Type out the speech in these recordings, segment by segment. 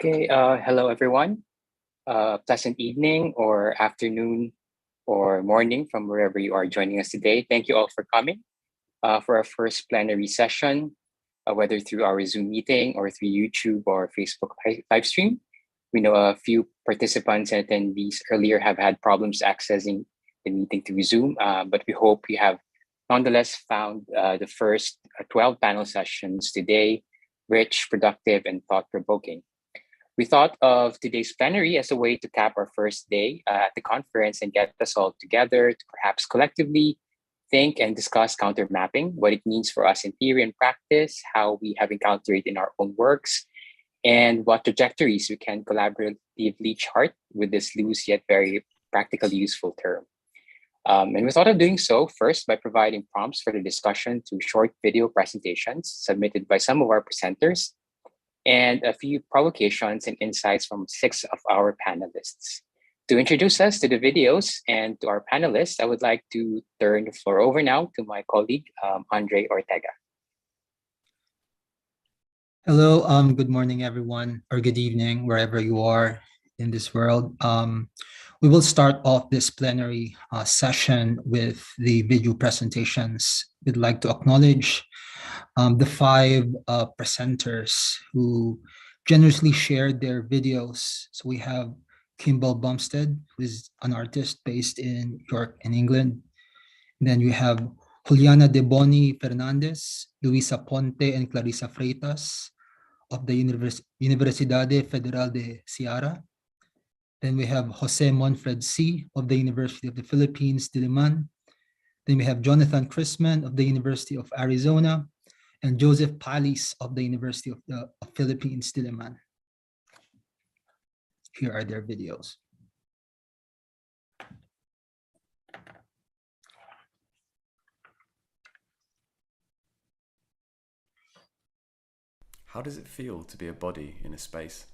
Okay, hello everyone. Pleasant evening or afternoon or morning from wherever you are joining us today. Thank you all for coming for our first plenary session, whether through our Zoom meeting or through YouTube or Facebook live stream. We know a few participants and attendees earlier have had problems accessing the meeting through Zoom, but we hope you have nonetheless found the first 12 panel sessions today rich, productive, and thought provoking. We thought of today's plenary as a way to cap our first day at the conference and get us all together to perhaps collectively think and discuss counter mapping, what it means for us in theory and practice, how we have encountered it in our own works, and what trajectories we can collaboratively chart with this loose yet very practically useful term. And we thought of doing so first by providing prompts for the discussion through short video presentations submitted by some of our presenters and a few provocations and insights from six of our panelists. To introduce us to the videos and to our panelists, I would like to turn the floor over now to my colleague, Andre Ortega. Hello, good morning, everyone, or good evening, wherever you are in this world. We will start off this plenary session with the video presentations. We'd like to acknowledge the five presenters who generously shared their videos. So we have Kimball Bumstead, who is an artist based in York, in England. And then you have Juliana De Boni Fernandez, Luisa Ponte, and Clarissa Freitas of the Universidade Federal de Ceará. Then we have Jose Monfred C. of the University of the Philippines, Diliman. Then we have Jonathan Chrisman of the University of Arizona, and Joseph Palis of the University of the Philippines, Diliman. Here are their videos. How does it feel to be a body in a space?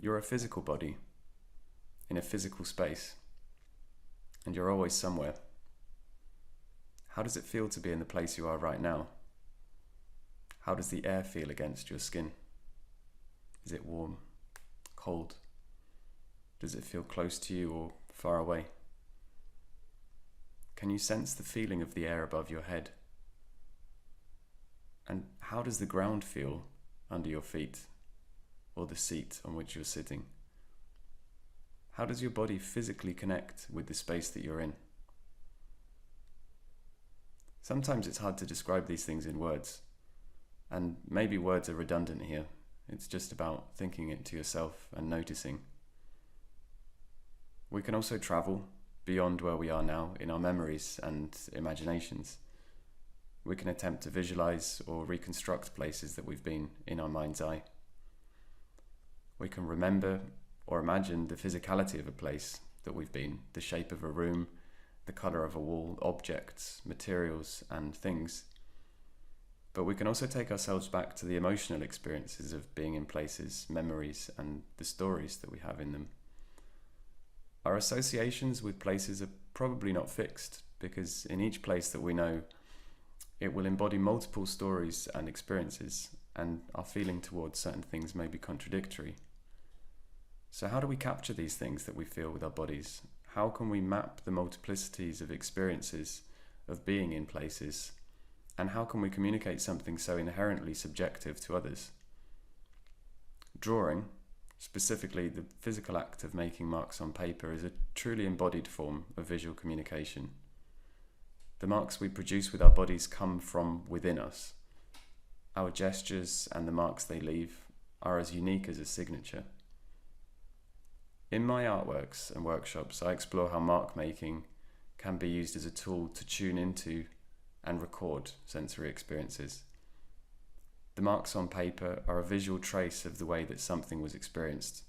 You're a physical body in a physical space, and you're always somewhere. How does it feel to be in the place you are right now? How does the air feel against your skin? Is it warm, cold? Does it feel close to you or far away? Can you sense the feeling of the air above your head? And how does the ground feel under your feet or the seat on which you're sitting? How does your body physically connect with the space that you're in? Sometimes it's hard to describe these things in words, and maybe words are redundant here. It's just about thinking it to yourself and noticing. We can also travel beyond where we are now in our memories and imaginations. We can attempt to visualize or reconstruct places that we've been in our mind's eye. We can remember or imagine the physicality of a place that we've been, the shape of a room, the color of a wall, objects, materials, and things. But we can also take ourselves back to the emotional experiences of being in places, memories, and the stories that we have in them. Our associations with places are probably not fixed, because in each place that we know, it will embody multiple stories and experiences, and our feeling towards certain things may be contradictory. So how do we capture these things that we feel with our bodies? How can we map the multiplicities of experiences of being in places? And how can we communicate something so inherently subjective to others? Drawing, specifically the physical act of making marks on paper, is a truly embodied form of visual communication. The marks we produce with our bodies come from within us. Our gestures and the marks they leave are as unique as a signature. In my artworks and workshops, I explore how mark making can be used as a tool to tune into and record sensory experiences. The marks on paper are a visual trace of the way that something was experienced,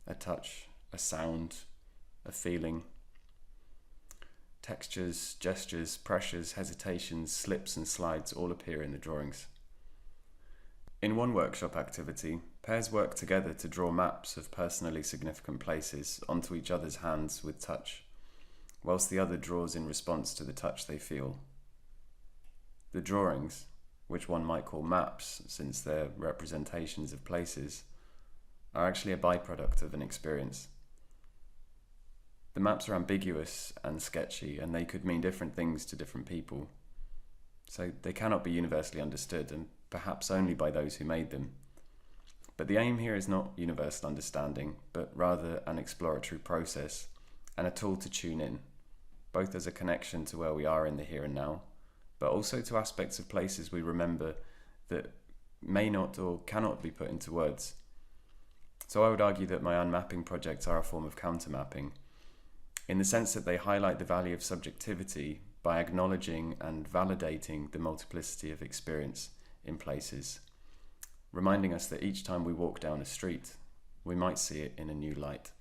a touch, a sound, a feeling. Textures, gestures, pressures, hesitations, slips and slides all appear in the drawings. In one workshop activity, pairs work together to draw maps of personally significant places onto each other's hands with touch, whilst the other draws in response to the touch they feel. The drawings, which one might call maps since they're representations of places, are actually a byproduct of an experience. The maps are ambiguous and sketchy, and they could mean different things to different people. So they cannot be universally understood, and perhaps only by those who made them. But the aim here is not universal understanding, but rather an exploratory process and a tool to tune in, both as a connection to where we are in the here and now, but also to aspects of places we remember that may not or cannot be put into words. So I would argue that my unmapping projects are a form of countermapping, in the sense that they highlight the value of subjectivity by acknowledging and validating the multiplicity of experience in places, reminding us that each time we walk down a street, we might see it in a new light.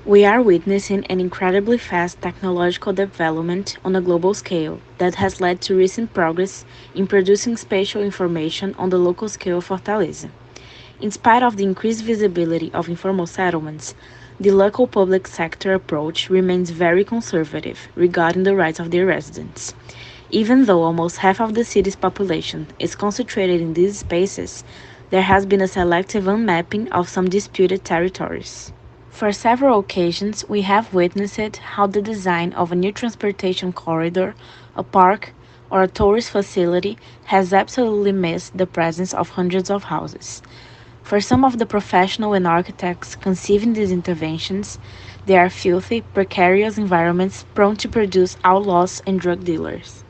We are witnessing an incredibly fast technological development on a global scale that has led to recent progress in producing spatial information on the local scale of Fortaleza. In spite of the increased visibility of informal settlements, the local public sector approach remains very conservative regarding the rights of their residents. Even though almost half of the city's population is concentrated in these spaces, there has been a selective unmapping of some disputed territories. For several occasions, we have witnessed how the design of a new transportation corridor, a park, or a tourist facility has absolutely missed the presence of hundreds of houses. For some of the professionals and architects conceiving these interventions, they are filthy, precarious environments prone to produce outlaws and drug dealers.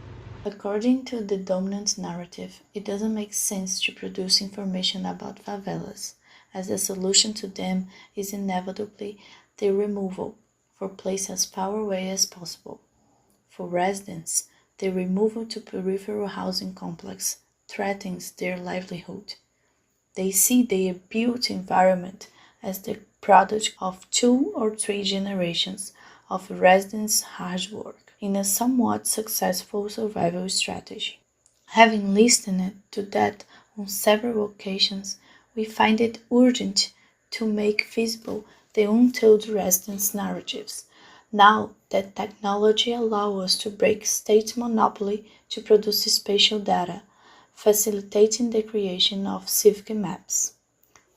According to the dominant narrative, it doesn't make sense to produce information about favelas, as the solution to them is inevitably their removal for place as far away as possible. For residents, the removal to peripheral housing complex threatens their livelihood. They see their built environment as the product of 2 or 3 generations of residents' hard work in a somewhat successful survival strategy. Having listened to that on several occasions, we find it urgent to make visible the untold residents' narratives, now that technology allows us to break state monopoly to produce spatial data, facilitating the creation of civic maps.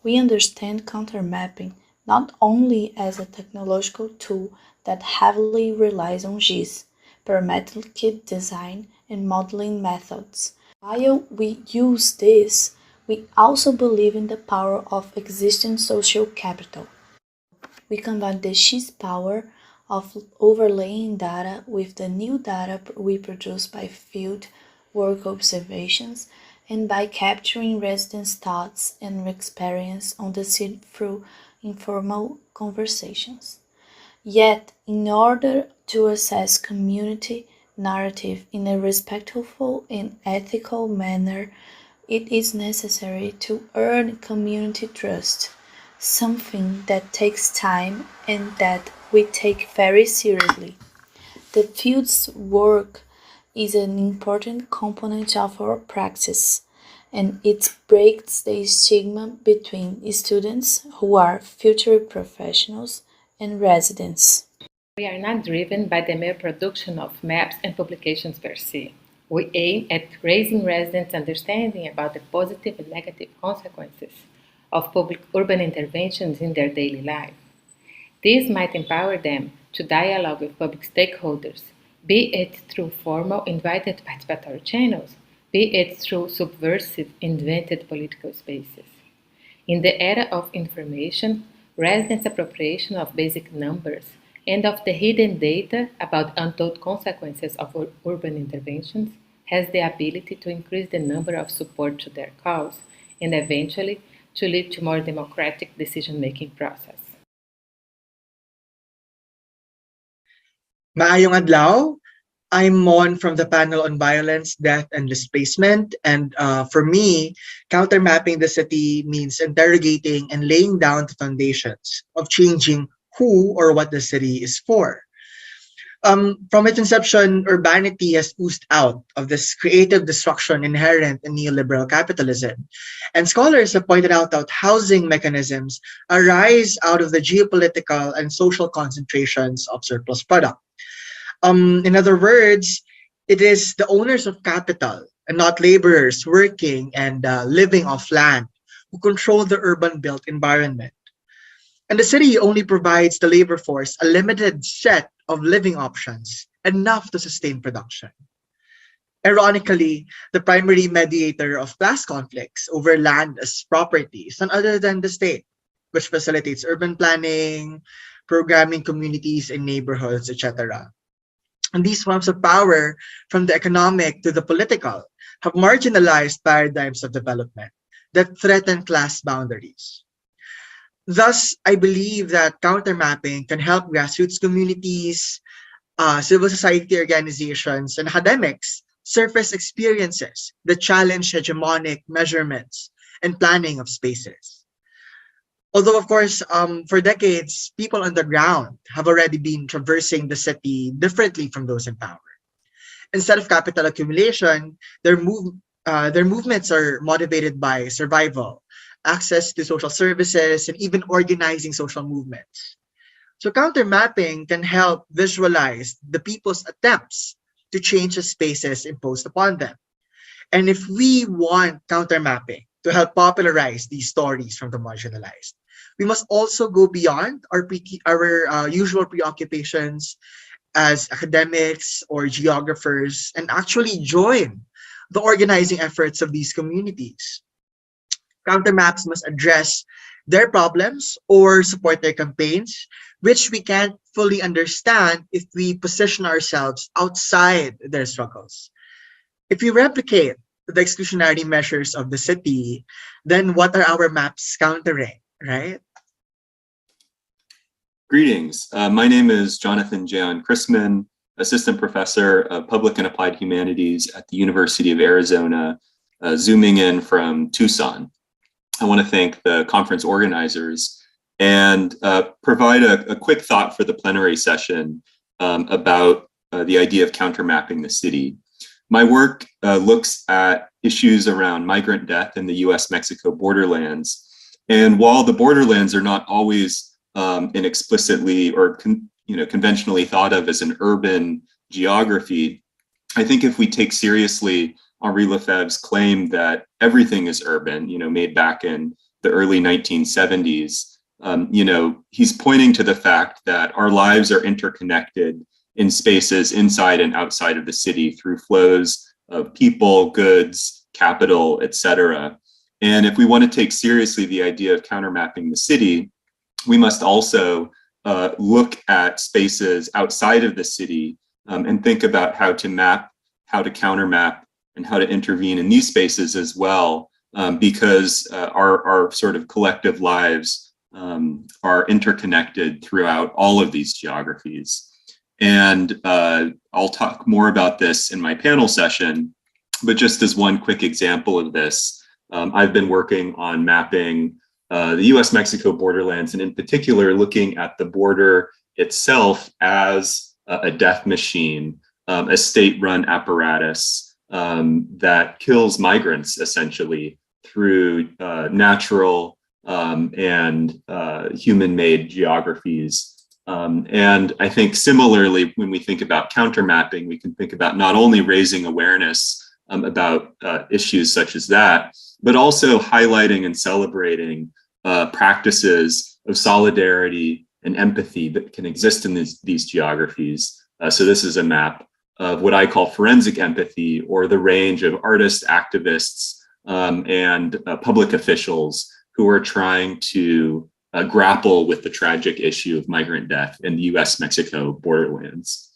We understand countermapping not only as a technological tool that heavily relies on GIS, parametric design, and modeling methods. While we use this, we also believe in the power of existing social capital. We combine the GIS power of overlaying data with the new data we produce by field work observations and by capturing residents' thoughts and experience on the city through informal conversations. Yet, in order to assess community narrative in a respectful and ethical manner, it is necessary to earn community trust, something that takes time and that we take very seriously. The field's work is an important component of our practice, and it breaks the stigma between students who are future professionals and residents. We are not driven by the mere production of maps and publications per se. We aim at raising residents' understanding about the positive and negative consequences of public urban interventions in their daily life. This might empower them to dialogue with public stakeholders, be it through formal invited participatory channels, be it through subversive invented political spaces. In the era of information, residents' appropriation of basic numbers and of the hidden data about untold consequences of urban interventions has the ability to increase the number of support to their cause and eventually to lead to more democratic decision-making process. Maayong adlaw. I'm Mon from the panel on violence, death, and displacement. And for me, countermapping the city means interrogating and laying down the foundations of changing who or what the city is for. From its inception, urbanity has oozed out of this creative destruction inherent in neoliberal capitalism. And scholars have pointed out that housing mechanisms arise out of the geopolitical and social concentrations of surplus product. In other words, It is the owners of capital and not laborers working and living off land who control the urban built environment. And the city only provides the labor force a limited set of living options, enough to sustain production. Ironically, the primary mediator of class conflicts over land as property is none other than the state, which facilitates urban planning, programming communities and neighborhoods, etc. And these forms of power, from the economic to the political, have marginalized paradigms of development that threaten class boundaries. Thus, I believe that countermapping can help grassroots communities, civil society organizations, and academics surface experiences that challenge hegemonic measurements and planning of spaces. Although, of course, for decades, people on the ground have already been traversing the city differently from those in power. Instead of capital accumulation, their movements are motivated by survival, access to social services, and even organizing social movements. So counter mapping can help visualize the people's attempts to change the spaces imposed upon them. And if we want counter mapping to help popularize these stories from the marginalized, we must also go beyond our usual preoccupations as academics or geographers and actually join the organizing efforts of these communities. Counter maps must address their problems or support their campaigns, which we can't fully understand if we position ourselves outside their struggles. If we replicate the exclusionary measures of the city, then what are our maps countering, right? Greetings. My name is Jonathan Jayon Chrisman, Assistant Professor of Public and Applied Humanities at the University of Arizona, zooming in from Tucson. I want to thank the conference organizers and provide a quick thought for the plenary session about the idea of countermapping the city. My work looks at issues around migrant death in the US-Mexico borderlands. And while the borderlands are not always inexplicitly or conventionally thought of as an urban geography, I think if we take seriously Henri Lefebvre's claim that everything is urban, made back in the early 1970s, he's pointing to the fact that our lives are interconnected in spaces inside and outside of the city through flows of people, goods, capital, etc. And if we want to take seriously the idea of countermapping the city, we must also look at spaces outside of the city and think about how to map, how to countermap, and how to intervene in these spaces as well, because our sort of collective lives are interconnected throughout all of these geographies. And I'll talk more about this in my panel session, but just as one quick example of this, I've been working on mapping the US-Mexico borderlands, and in particular, looking at the border itself as a death machine, a state-run apparatus that kills migrants essentially through natural and human-made geographies. And I think similarly, when we think about countermapping, we can think about not only raising awareness about issues such as that, but also highlighting and celebrating practices of solidarity and empathy that can exist in these geographies. So this is a map of what I call forensic empathy, or the range of artists, activists, and public officials who are trying to grapple with the tragic issue of migrant death in the US-Mexico borderlands.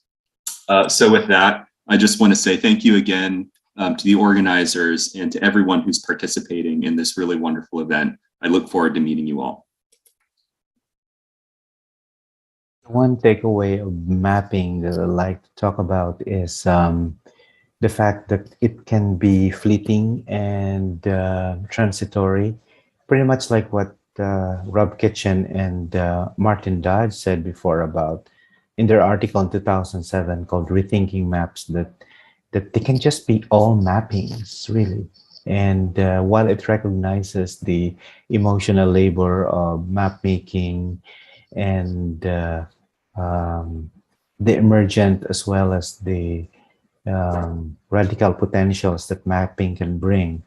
So with that, I just want to say thank you again to the organizers and to everyone who's participating in this really wonderful event. I look forward to meeting you all. One takeaway of mapping that I'd like to talk about is the fact that it can be fleeting and transitory, pretty much like what Rob Kitchen and Martin Dodge said before about in their article in 2007 called Rethinking Maps, that they can just be all mappings, really. And while it recognizes the emotional labor of map making and the emergent as well as the radical potentials that mapping can bring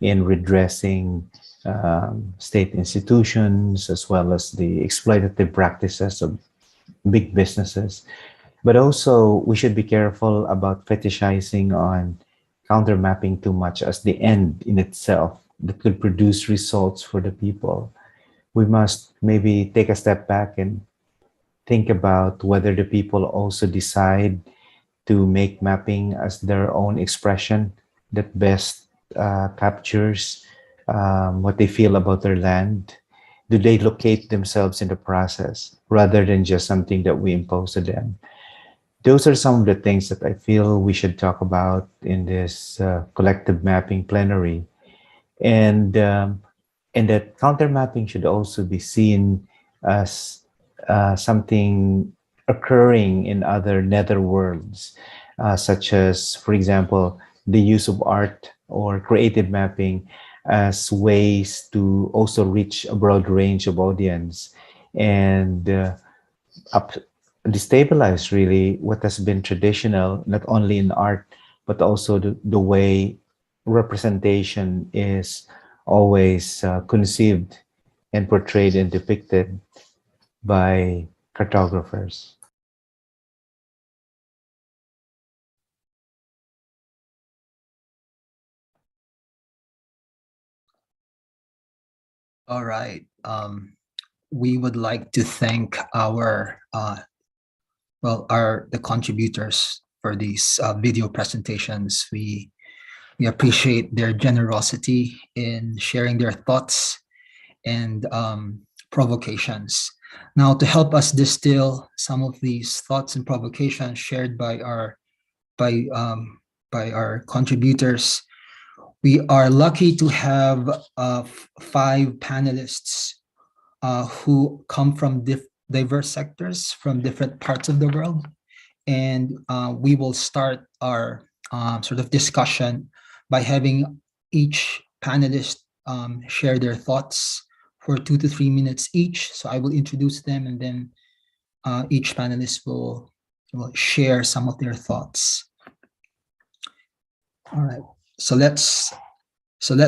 in redressing state institutions, as well as the exploitative practices of big businesses. But also, we should be careful about fetishizing on counter mapping too much as the end in itself that could produce results for the people. We must maybe take a step back and think about whether the people also decide to make mapping as their own expression that best captures what they feel about their land. Do they locate themselves in the process rather than just something that we impose to them? Those are some of the things that I feel we should talk about in this collective mapping plenary. And that counter mapping should also be seen as something occurring in other nether worlds, such as, for example, the use of art or creative mapping as ways to also reach a broad range of audience and up, destabilize really what has been traditional, not only in art, but also the way representation is always conceived and portrayed and depicted by cartographers. All right. We would like to thank our the contributors for these video presentations. We appreciate their generosity in sharing their thoughts and provocations. Now, to help us distill some of these thoughts and provocations shared by our contributors, we are lucky to have 5 panelists who come from diverse sectors from different parts of the world. And we will start our sort of discussion by having each panelist share their thoughts for 2 to 3 minutes each. So I will introduce them, and then each panelist will share some of their thoughts. All right. So let's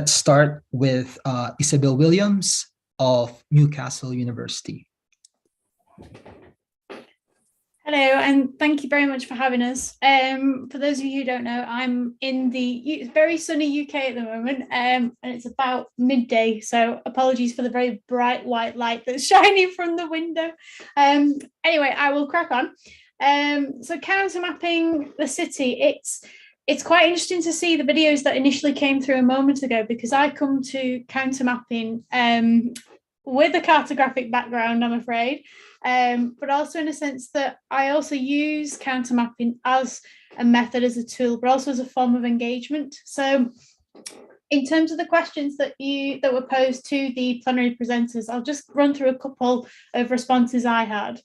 start with Isabel Williams of Newcastle University. Hello, and thank you very much for having us. For those of you who don't know, I'm in the very sunny UK at the moment, and it's about midday, so apologies for the very bright white light that's shining from the window. Anyway, I will crack on. So counter mapping the city, it's quite interesting to see the videos that initially came through a moment ago, because I come to counter mapping with a cartographic background, I'm afraid, but also in a sense that I also use counter mapping as a method, as a tool, but also as a form of engagement. So in terms of the questions that were posed to the plenary presenters, I'll just run through a couple of responses I had.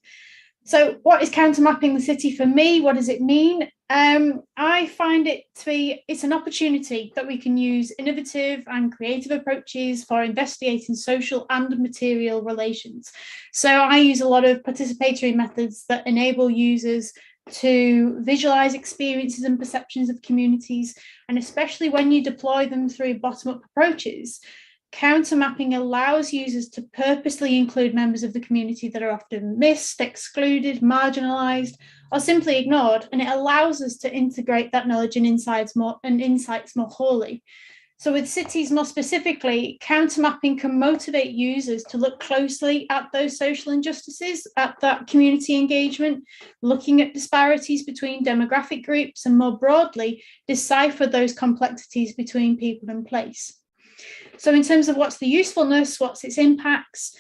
So what is counter mapping the city for me? What does it mean? I find it to be, it's an opportunity that we can use innovative and creative approaches for investigating social and material relations. So I use a lot of participatory methods that enable users to visualize experiences and perceptions of communities, and especially when you deploy them through bottom-up approaches, counter mapping allows users to purposely include members of the community that are often missed, excluded, marginalized, or simply ignored, and it allows us to integrate that knowledge and insights more wholly. So with cities more specifically, counter mapping can motivate users to look closely at those social injustices, at that community engagement, looking at disparities between demographic groups, and more broadly, decipher those complexities between people and place. So in terms of what's the usefulness, what's its impacts,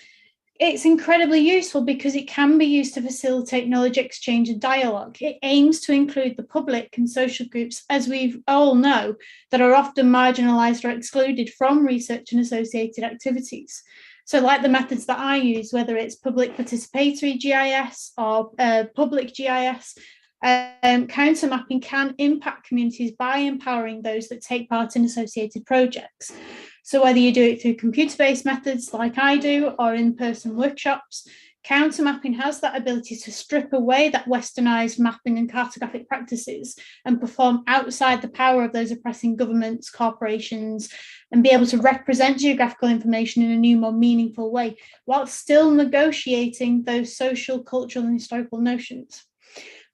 it's incredibly useful because it can be used to facilitate knowledge exchange and dialogue. It aims to include the public and social groups, as we all know, that are often marginalized or excluded from research and associated activities. So like the methods that I use, whether it's public participatory GIS or public GIS, counter mapping can impact communities by empowering those that take part in associated projects. So whether you do it through computer-based methods like I do, or in-person workshops, Counter mapping has that ability to strip away that westernized mapping and cartographic practices and perform outside the power of those oppressing governments, corporations, and be able to represent geographical information in a new, more meaningful way, while still negotiating those social, cultural, and historical notions.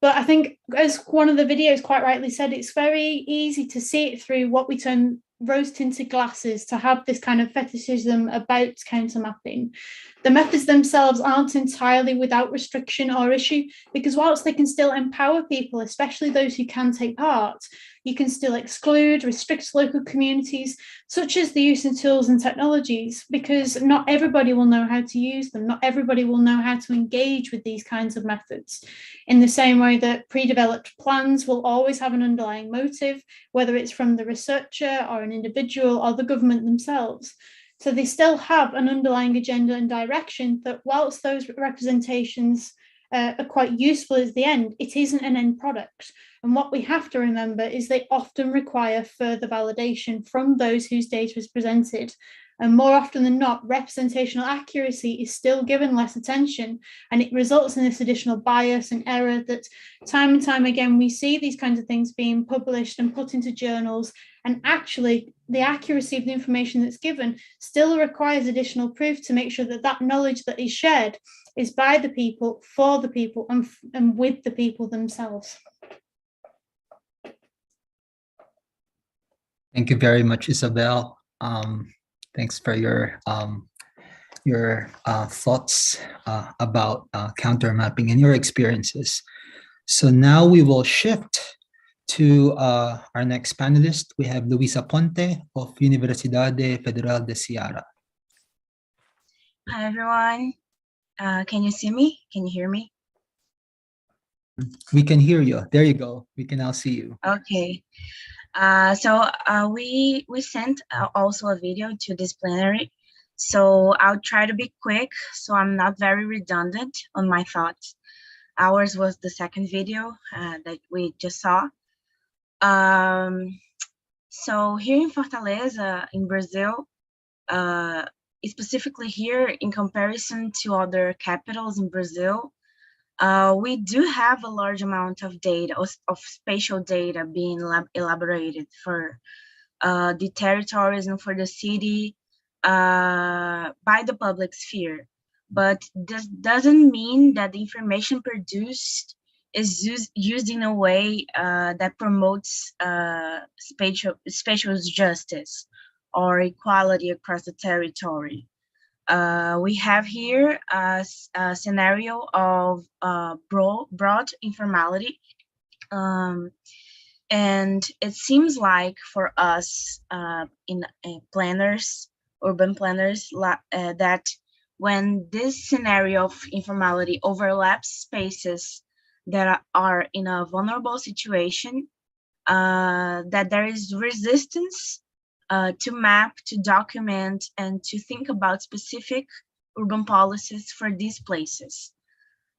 But I think, as one of the videos quite rightly said, it's very easy to see it through what we term rose-tinted glasses, to have this kind of fetishism about counter mapping. The methods themselves aren't entirely without restriction or issue, because whilst they can still empower people, especially those who can take part, you can still exclude, restrict local communities, such as the use of tools and technologies, because not everybody will know how to use them. Not everybody will know how to engage with these kinds of methods. In the same way that pre-developed plans will always have an underlying motive, whether it's from the researcher or an individual or the government themselves. So they still have an underlying agenda and direction that, whilst those representations are quite useful as the end, it isn't an end product. And what we have to remember is they often require further validation from those whose data is presented. And more often than not, representational accuracy is still given less attention, and it results in this additional bias and error that time and time again, we see these kinds of things being published and put into journals, and actually the accuracy of the information that's given still requires additional proof to make sure that that knowledge that is shared is by the people, for the people, and with the people themselves. Thank you very much, Isabel. Thanks for your thoughts about counter mapping and your experiences. So now we will shift to our next panelist. We have Luisa Ponte of Universidade Federal de Ceará. Hi, everyone. Can you see me? Can you hear me? We can hear you. There you go. We can now see you. Okay. So we sent also a video to this plenary. So I'll try to be quick, so I'm not very redundant on my thoughts. Ours was the second video that we just saw. So here in Fortaleza, in Brazil, specifically here in comparison to other capitals in Brazil, we do have a large amount of data, of spatial data being elaborated for the territories and for the city by the public sphere. But this doesn't mean that the information produced is used in a way that promotes spatial justice or equality across the territory. We have here a scenario of broad informality, and it seems like for us in planners, urban planners, that when this scenario of informality overlaps spaces that are in a vulnerable situation, that there is resistance to map, to document, and to think about specific urban policies for these places.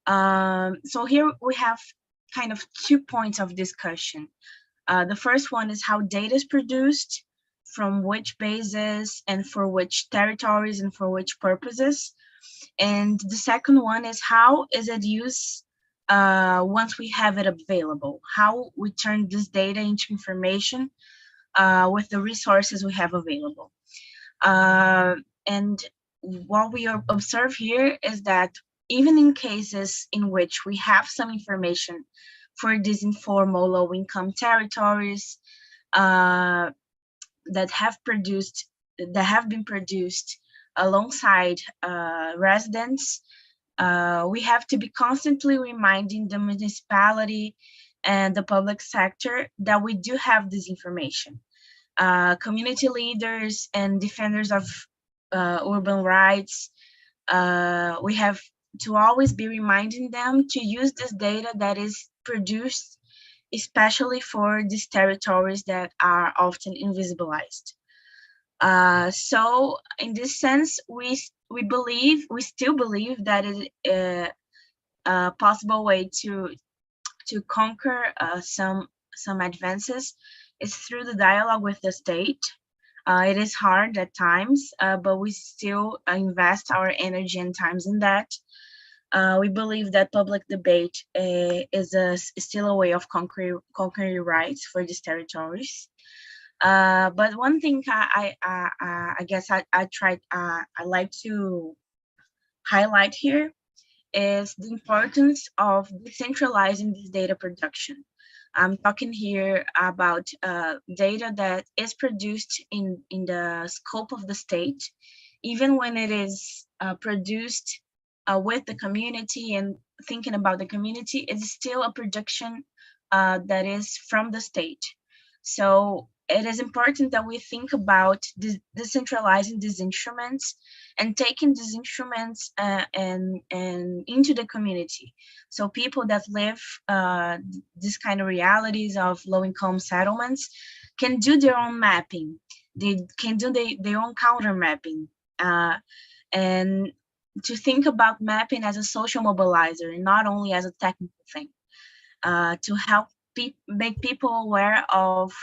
So here we have kind of 2 points of discussion. The first one is how data is produced, from which bases, and for which territories, and for which purposes. And the second one is how is it used once we have it available, how we turn this data into information with the resources we have available. And what we observe here is that even in cases in which we have some information for these informal low-income territories that have been produced alongside residents, we have to be constantly reminding the municipality and the public sector that we do have this information. Community leaders and defenders of urban rights, we have to always be reminding them to use this data that is produced especially for these territories that are often invisibilized. So in this sense, we still believe that it is a possible way to conquer some advances is through the dialogue with the state. It is hard at times, but we still invest our energy and times in that. We believe that public debate is still a way of conquering rights for these territories. But one thing I guess I like to highlight here is the importance of decentralizing this data production. I'm talking here about data that is produced in the scope of the state, even when it is produced with the community and thinking about the community, it's still a production that is from the state. So it is important that we think about decentralizing these instruments and taking these instruments and into the community. So people that live this kind of realities of low-income settlements can do their own mapping. They can do their own counter mapping. And to think about mapping as a social mobilizer, not only as a technical thing, to help make people aware of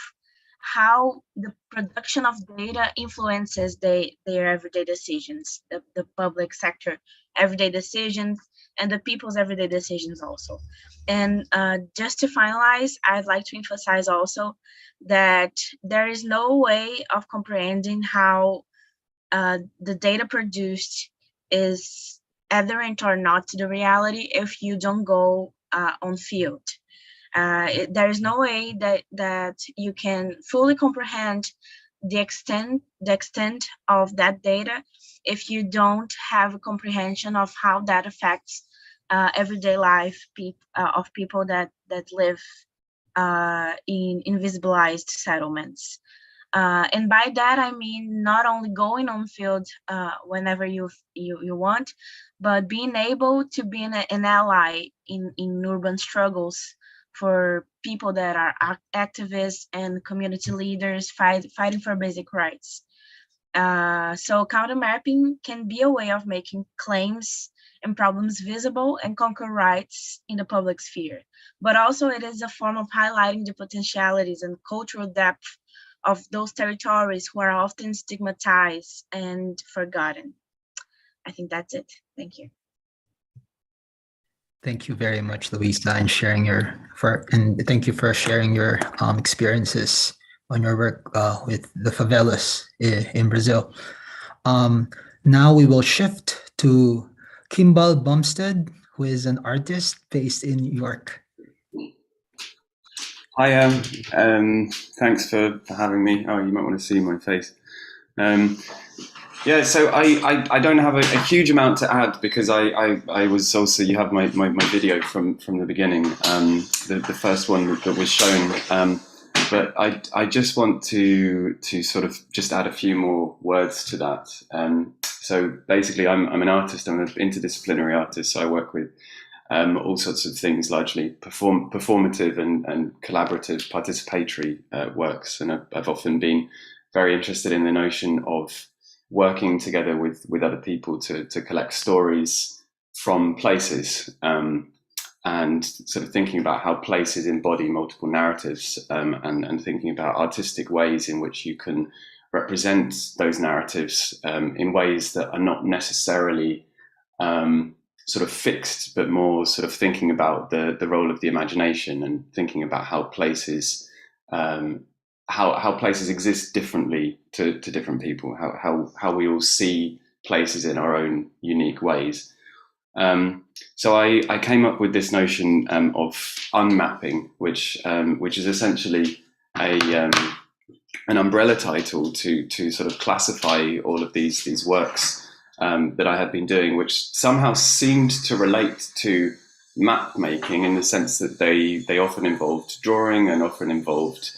how the production of data influences their everyday decisions, the public sector everyday decisions, and the people's everyday decisions also. And just to finalize, I'd like to emphasize also that there is no way of comprehending how the data produced is adherent or not to the reality if you don't go on field. There is no way that you can fully comprehend the extent of that data if you don't have a comprehension of how that affects everyday life of people that live in invisibilized settlements. And by that I mean not only going on field whenever you want, but being able to be an ally in urban struggles for people that are activists and community leaders fighting for basic rights. So counter mapping can be a way of making claims and problems visible and conquer rights in the public sphere. But also it is a form of highlighting the potentialities and cultural depth of those territories who are often stigmatized and forgotten. I think that's it. Thank you. Thank you very much, Luisa, and thank you for sharing your experiences on your work with the favelas in Brazil. Now we will shift to Kimball Bumstead, who is an artist based in New York. Hi, thanks for having me. Oh, you might want to see my face. Yeah, so I don't have a huge amount to add because I was also, you have my video from the beginning, the first one that was shown. But I just want to sort of just add a few more words to that. So basically, I'm an artist. I'm an interdisciplinary artist. So I work with all sorts of things, largely performative and collaborative, participatory works. And I've often been very interested in the notion of working together with other people to collect stories from places, and sort of thinking about how places embody multiple narratives, and thinking about artistic ways in which you can represent those narratives in ways that are not necessarily sort of fixed, but more sort of thinking about the role of the imagination and thinking about how places how places exist differently to different people, how we all see places in our own unique ways. So I came up with this notion of unmapping, which is essentially an umbrella title to sort of classify all of these works that I had been doing, which somehow seemed to relate to map making in the sense that they often involved drawing and often involved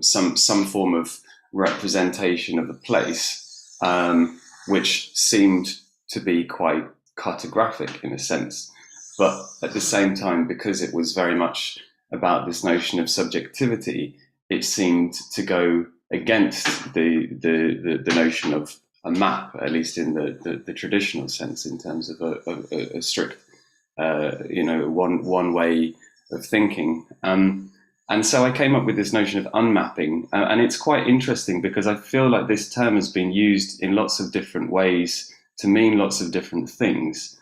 some form of representation of the place, which seemed to be quite cartographic in a sense, but at the same time, because it was very much about this notion of subjectivity, it seemed to go against the notion of a map, at least in the traditional sense, in terms of a strict one way of thinking. And so I came up with this notion of unmapping, and it's quite interesting because I feel like this term has been used in lots of different ways to mean lots of different things.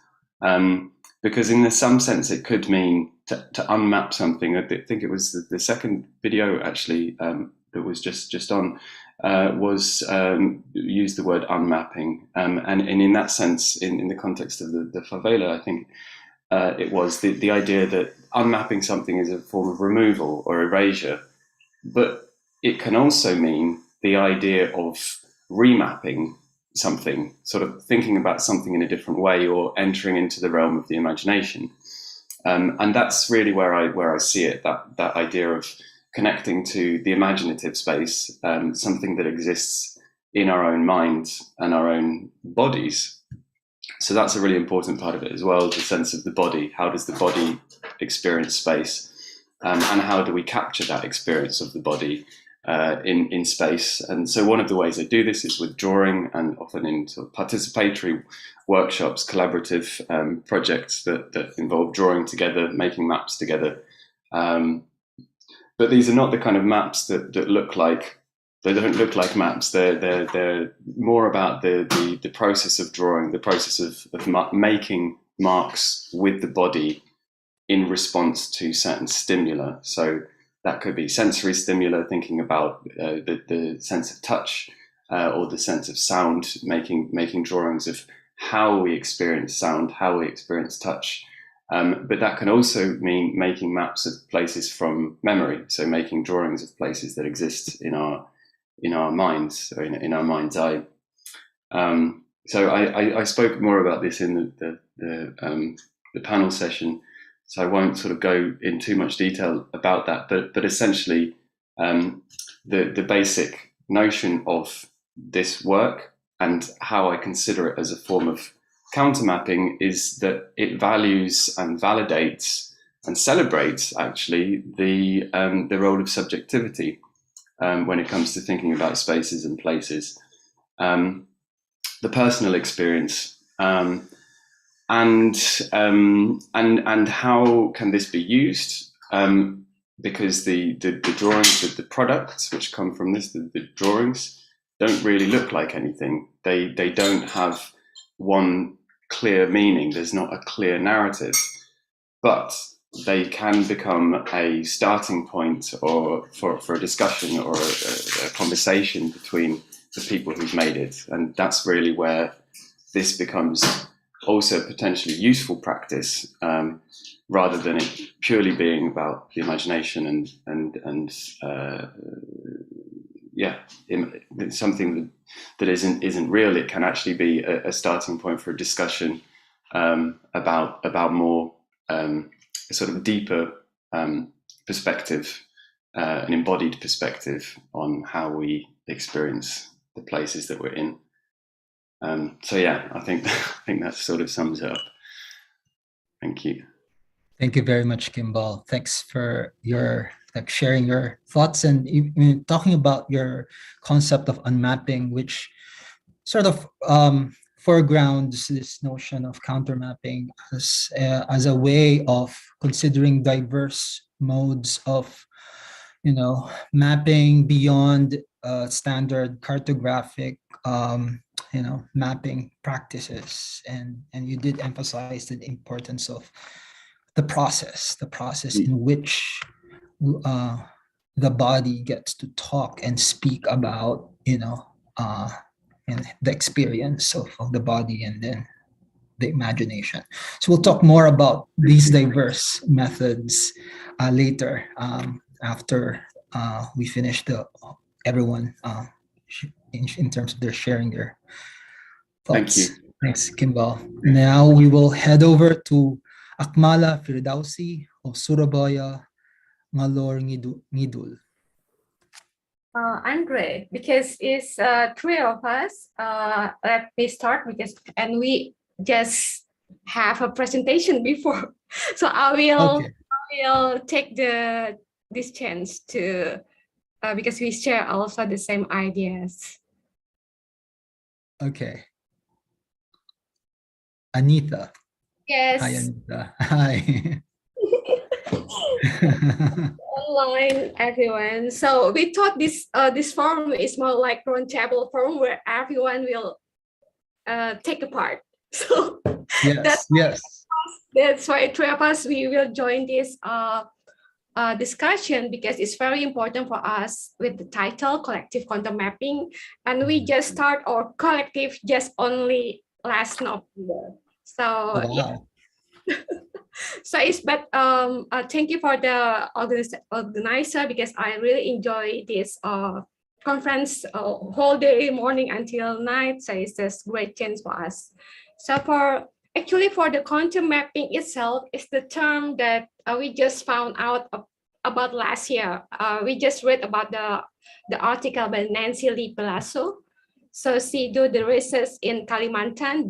Because in some sense it could mean to unmap something. I think it was the second video actually that was just on used the word unmapping, and in that sense, in the context of the favela, I think it was the idea that unmapping something is a form of removal or erasure, but it can also mean the idea of remapping something, sort of thinking about something in a different way or entering into the realm of the imagination. And that's really where I see it, that idea of connecting to the imaginative space, something that exists in our own minds and our own bodies. So that's a really important part of it as well, the sense of the body. How does the body experience space? And how do we capture that experience of the body in space? And so one of the ways I do this is with drawing, and often in sort of participatory workshops, collaborative projects that involve drawing together, making maps together. But these are not the kind of maps that look like, they don't look like maps. They're more about the process of drawing, the process of making marks with the body in response to certain stimuli. So that could be sensory stimuli, thinking about the sense of touch or the sense of sound, making drawings of how we experience sound, how we experience touch. But that can also mean making maps of places from memory, so making drawings of places that exist in our minds, or in our mind's eye. So I spoke more about this in the panel session, so I won't sort of go in too much detail about that. But essentially, the basic notion of this work and how I consider it as a form of countermapping is that it values and validates and celebrates actually the role of subjectivity when it comes to thinking about spaces and places, the personal experience, and how can this be used? Because the drawings, the products which come from this, the drawings don't really look like anything. They don't have one clear meaning. There's not a clear narrative, but they can become a starting point or for a discussion or a conversation between the people who've made it. And that's really where this becomes also potentially useful practice, rather than it purely being about the imagination and something that isn't real. It can actually be a starting point for a discussion about more a sort of deeper perspective, an embodied perspective on how we experience the places that we're in. So yeah, I think that sort of sums it up. Thank you. Thank you very much, Kimball. Thanks for your sharing your thoughts and talking about your concept of unmapping, which sort of foregrounds this notion of countermapping as a way of considering diverse modes of, mapping beyond standard cartographic, mapping practices. And you did emphasize the importance of the process in which the body gets to talk and speak about, and the experience of the body and then the imagination. So we'll talk more about these diverse methods later, after we finish everyone in terms of their sharing their thoughts. Thank you. Thanks, Kimball. Now we will head over to Akmala Firdausi of Surabaya, Ngalore Ngidul. I'm great because it's three of us. Let me start and we just have a presentation before, so I will take this chance to because we share also the same ideas. Okay. Anita. Yes. Hi, Anita. Hi. Online, everyone. So we thought this forum is more like roundtable forum where everyone will take a part. So Yes, yes. That's why three of us, we will join this discussion because it's very important for us with the title Collective Quantum Mapping. And we just start our collective just only last November. So Oh, yeah. wow. So thank you for the organizer because I really enjoy this conference whole day, morning until night. So it's just great chance for us. So for the quantum mapping itself is the term that we just found out about last year. We just read about the article by Nancy Lee Palazzo. So she do the research in Kalimantan,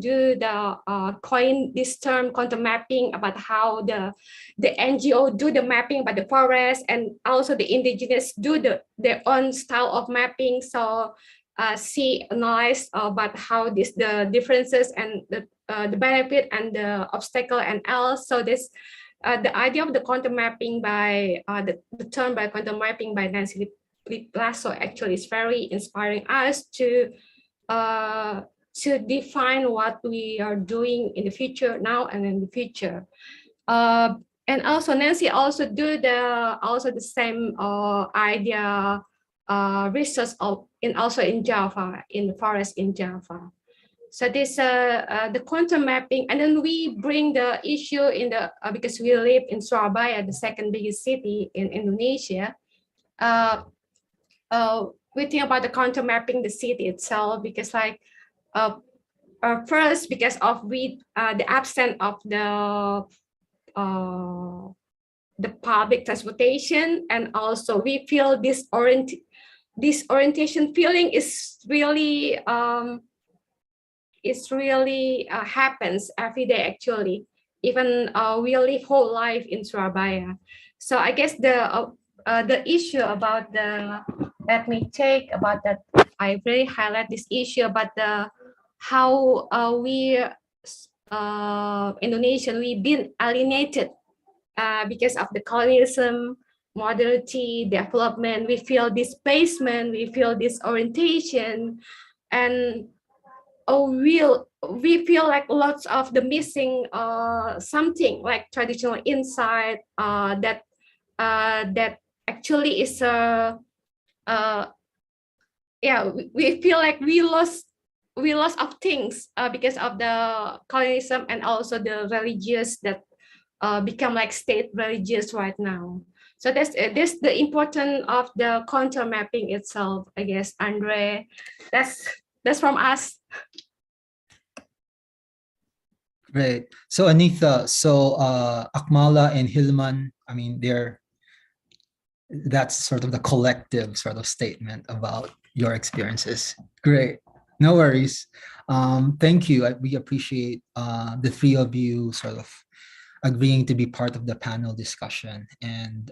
coin this term quantum mapping about how the NGO do the mapping about the forest, and also the indigenous do their own style of mapping. So she analyzed about how the differences and the benefit and the obstacle and else. So this the idea of the quantum mapping by the term by quantum mapping by Nancy Lee Palazzo actually is very inspiring us to define what we are doing in the future now and in the future. And also Nancy also do the same idea research in Java, in the forest in Java. So this the quantum mapping, and then we bring the issue in the because we live in Surabaya, the second biggest city in Indonesia. We think about the quantum mapping the city itself because first because of the absence of the public transportation, and also we feel this orientation feeling is really happens every day actually, even we live whole life in Surabaya. So I guess the issue about let me take about that. I really highlight this issue about how we Indonesian, we've been alienated because of the colonialism, modernity, development. We feel displacement, we feel disorientation, and we feel like lots of the missing something like traditional insight that actually is we feel like we lost of things because of the colonialism, and also the religious that become like state religious right now. So that's the importance of the quantum mapping itself, I guess. Andre, that's from us. Great. So Anita, Akmala and Hilman, I mean, that's sort of the collective sort of statement about your experiences. Great. No worries. Thank you. We appreciate the three of you sort of agreeing to be part of the panel discussion. And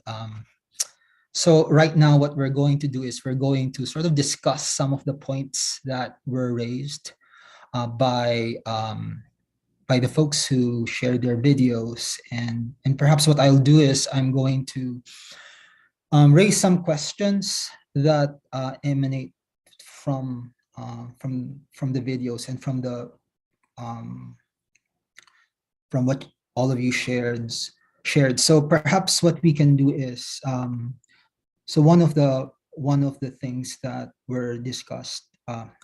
so right now what we're going to do is we're going to sort of discuss some of the points that were raised by the folks who shared their videos. And perhaps what I'll do is I'm going to raise some questions that emanate from the videos and from what all of you shared. So perhaps what we can do is so one of the things that were discussed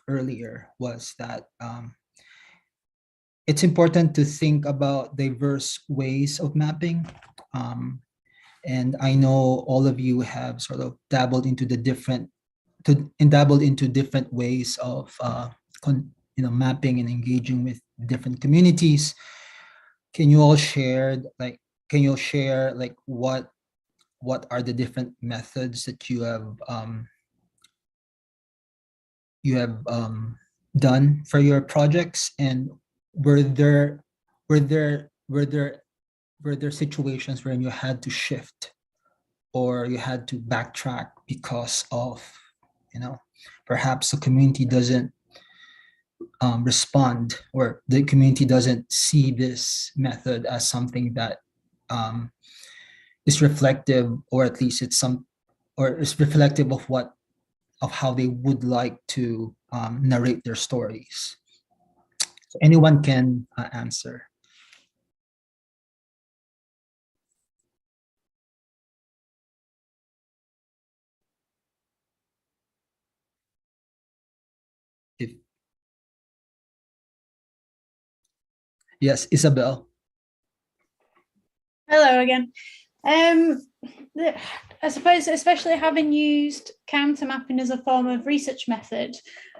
earlier was that it's important to think about diverse ways of mapping. And I know all of you have sort of dabbled into different ways of mapping and engaging with different communities. Can you all share what are the different methods that you have done for your projects, and were there situations wherein you had to shift or you had to backtrack because of perhaps the community doesn't respond, or the community doesn't see this method as something that is reflective, or at least it's reflective of how they would like to narrate their stories? So anyone can answer. Yes, Isabel. Hello again. I suppose, especially having used counter mapping as a form of research method.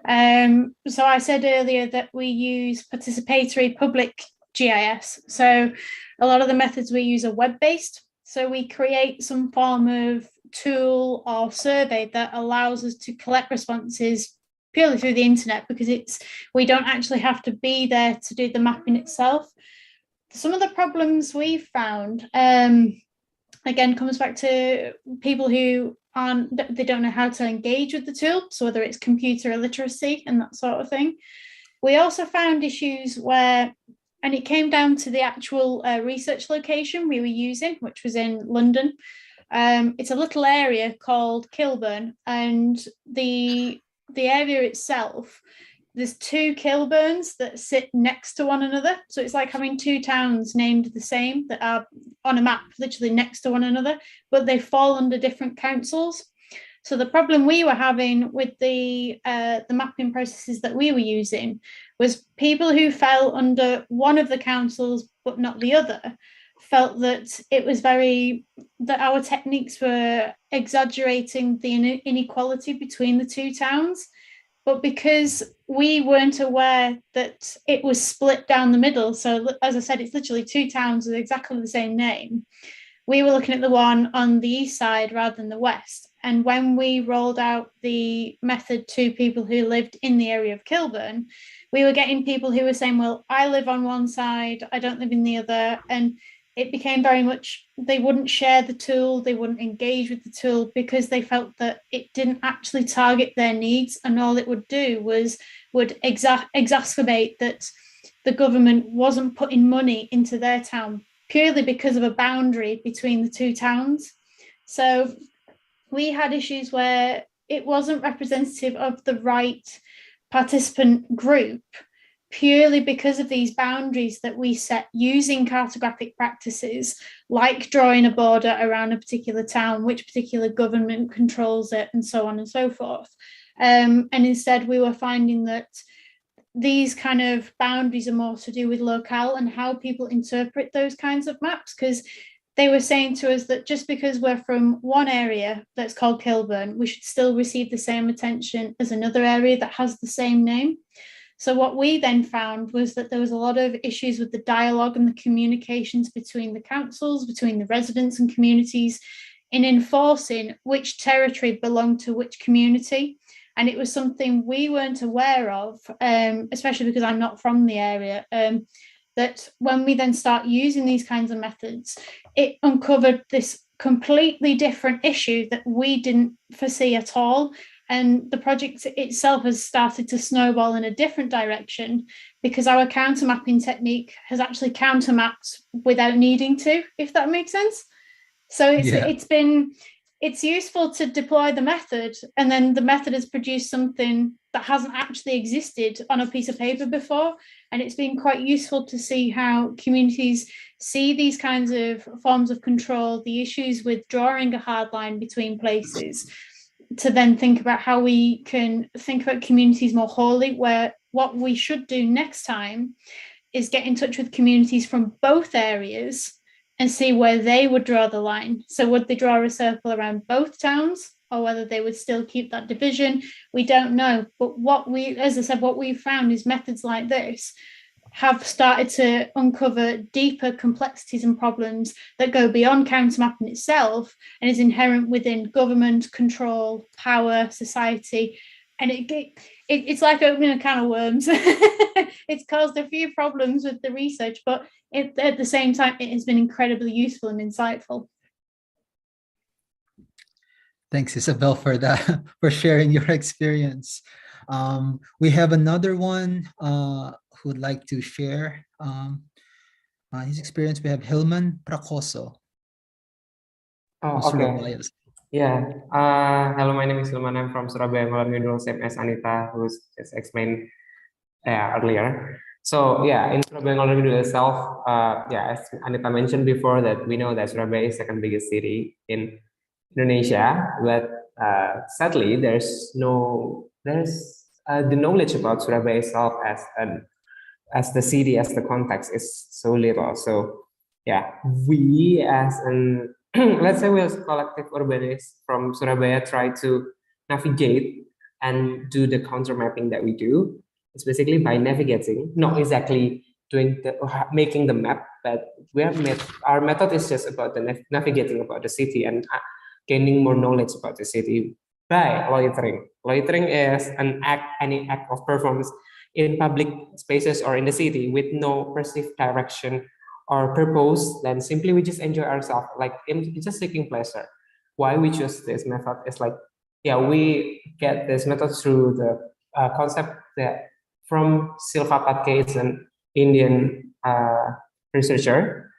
So I said earlier that we use participatory public GIS. So a lot of the methods we use are web-based. So we create some form of tool or survey that allows us to collect responses purely through the internet, because we don't actually have to be there to do the mapping itself. Some of the problems we've found, again, comes back to people who they don't know how to engage with the tool. So whether it's computer illiteracy and that sort of thing. We also found issues where, and it came down to the actual research location we were using, which was in London. It's a little area called Kilburn, and the area itself, there's two Kilburns that sit next to one another. So it's like having two towns named the same that are on a map, literally next to one another, but they fall under different councils. So the problem we were having with the mapping processes that we were using was people who fell under one of the councils but not the other felt that it was that our techniques were exaggerating the inequality between the two towns. But because we weren't aware that it was split down the middle, so as I said, it's literally two towns with exactly the same name, we were looking at the one on the east side rather than the west. And when we rolled out the method to people who lived in the area of Kilburn, we were getting people who were saying, well, I live on one side, I don't live in the other. And it became very much, they wouldn't share the tool, they wouldn't engage with the tool because they felt that it didn't actually target their needs, and all it would do would exacerbate that the government wasn't putting money into their town purely because of a boundary between the two towns. So we had issues where it wasn't representative of the right participant group, purely because of these boundaries that we set using cartographic practices, like drawing a border around a particular town, which particular government controls it, and so on and so forth. And instead, we were finding that these kind of boundaries are more to do with locale and how people interpret those kinds of maps, because they were saying to us that just because we're from one area that's called Kilburn, we should still receive the same attention as another area that has the same name. So what we then found was that there was a lot of issues with the dialogue and the communications between the councils, between the residents and communities, in enforcing which territory belonged to which community. And it was something we weren't aware of, especially because I'm not from the area, that when we then start using these kinds of methods, it uncovered this completely different issue that we didn't foresee at all. And the project itself has started to snowball in a different direction because our counter mapping technique has actually counter mapped without needing to, if that makes sense. So it's useful to deploy the method, and then the method has produced something that hasn't actually existed on a piece of paper before. And it's been quite useful to see how communities see these kinds of forms of control, the issues with drawing a hard line between places, to then think about how we can think about communities more wholly, where what we should do next time is get in touch with communities from both areas and see where they would draw the line. So would they draw a circle around both towns, or whether they would still keep that division? We don't know. But as I said, what we've found is methods like this have started to uncover deeper complexities and problems that go beyond counter mapping itself and is inherent within government, control, power, society. And it's like opening a can of worms. It's caused a few problems with the research, but at the same time, it has been incredibly useful and insightful. Thanks, Isabel, for that, for sharing your experience. We have another one who would like to share his experience. We have Hilman Prakoso. Oh, okay. Yeah. Hello, my name is Hilman. I'm from Surabaya Malamudul, same as Anita, who just explained earlier. So yeah, in Surabaya Malamudul itself, as Anita mentioned before, that we know that Surabaya is the second biggest city in Indonesia, but sadly, there's the knowledge about Surabaya itself as an as the city, as the context is so little. So yeah, we as an let's say we as collective urbanists from Surabaya try to navigate and do the counter mapping that we do. It's basically by navigating, not exactly doing the making the map, but our method is just about the navigating about the city and gaining more knowledge about the city by loitering. Loitering is any act of performance in public spaces or in the city with no perceived direction or purpose. Then simply we just enjoy ourselves, like it's just seeking pleasure. Why we choose this method is like, yeah, we get this method through the concept that from Silva Patke, is an Indian researcher.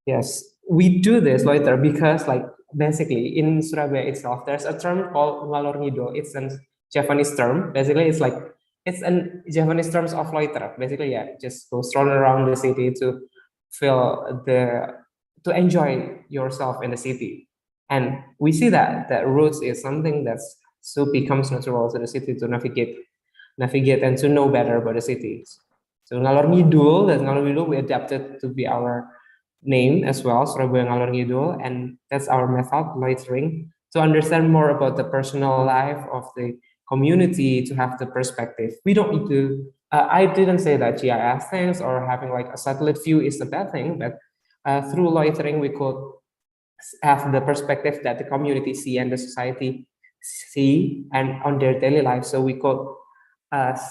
Yes, we do this loiter because like basically in Surabaya itself, there's a term called ngalor ngidul. It's a Japanese term. Basically, it's like it's a Japanese terms of loiter. Basically, yeah, just go stroll around the city to feel to enjoy yourself in the city. And we see that routes is something that's so becomes natural to the city to navigate and to know better about the cities. So ngalor ngidul, that's ngalor ngidul we adapted to be our name as well, Surabaya Ngalor Ngidul, and that's our method, loitering, to understand more about the personal life of the community, to have the perspective. We don't need to, I didn't say that GIS things or having like a satellite view is a bad thing, but through loitering, we could have the perspective that the community see and the society see and on their daily life. So we could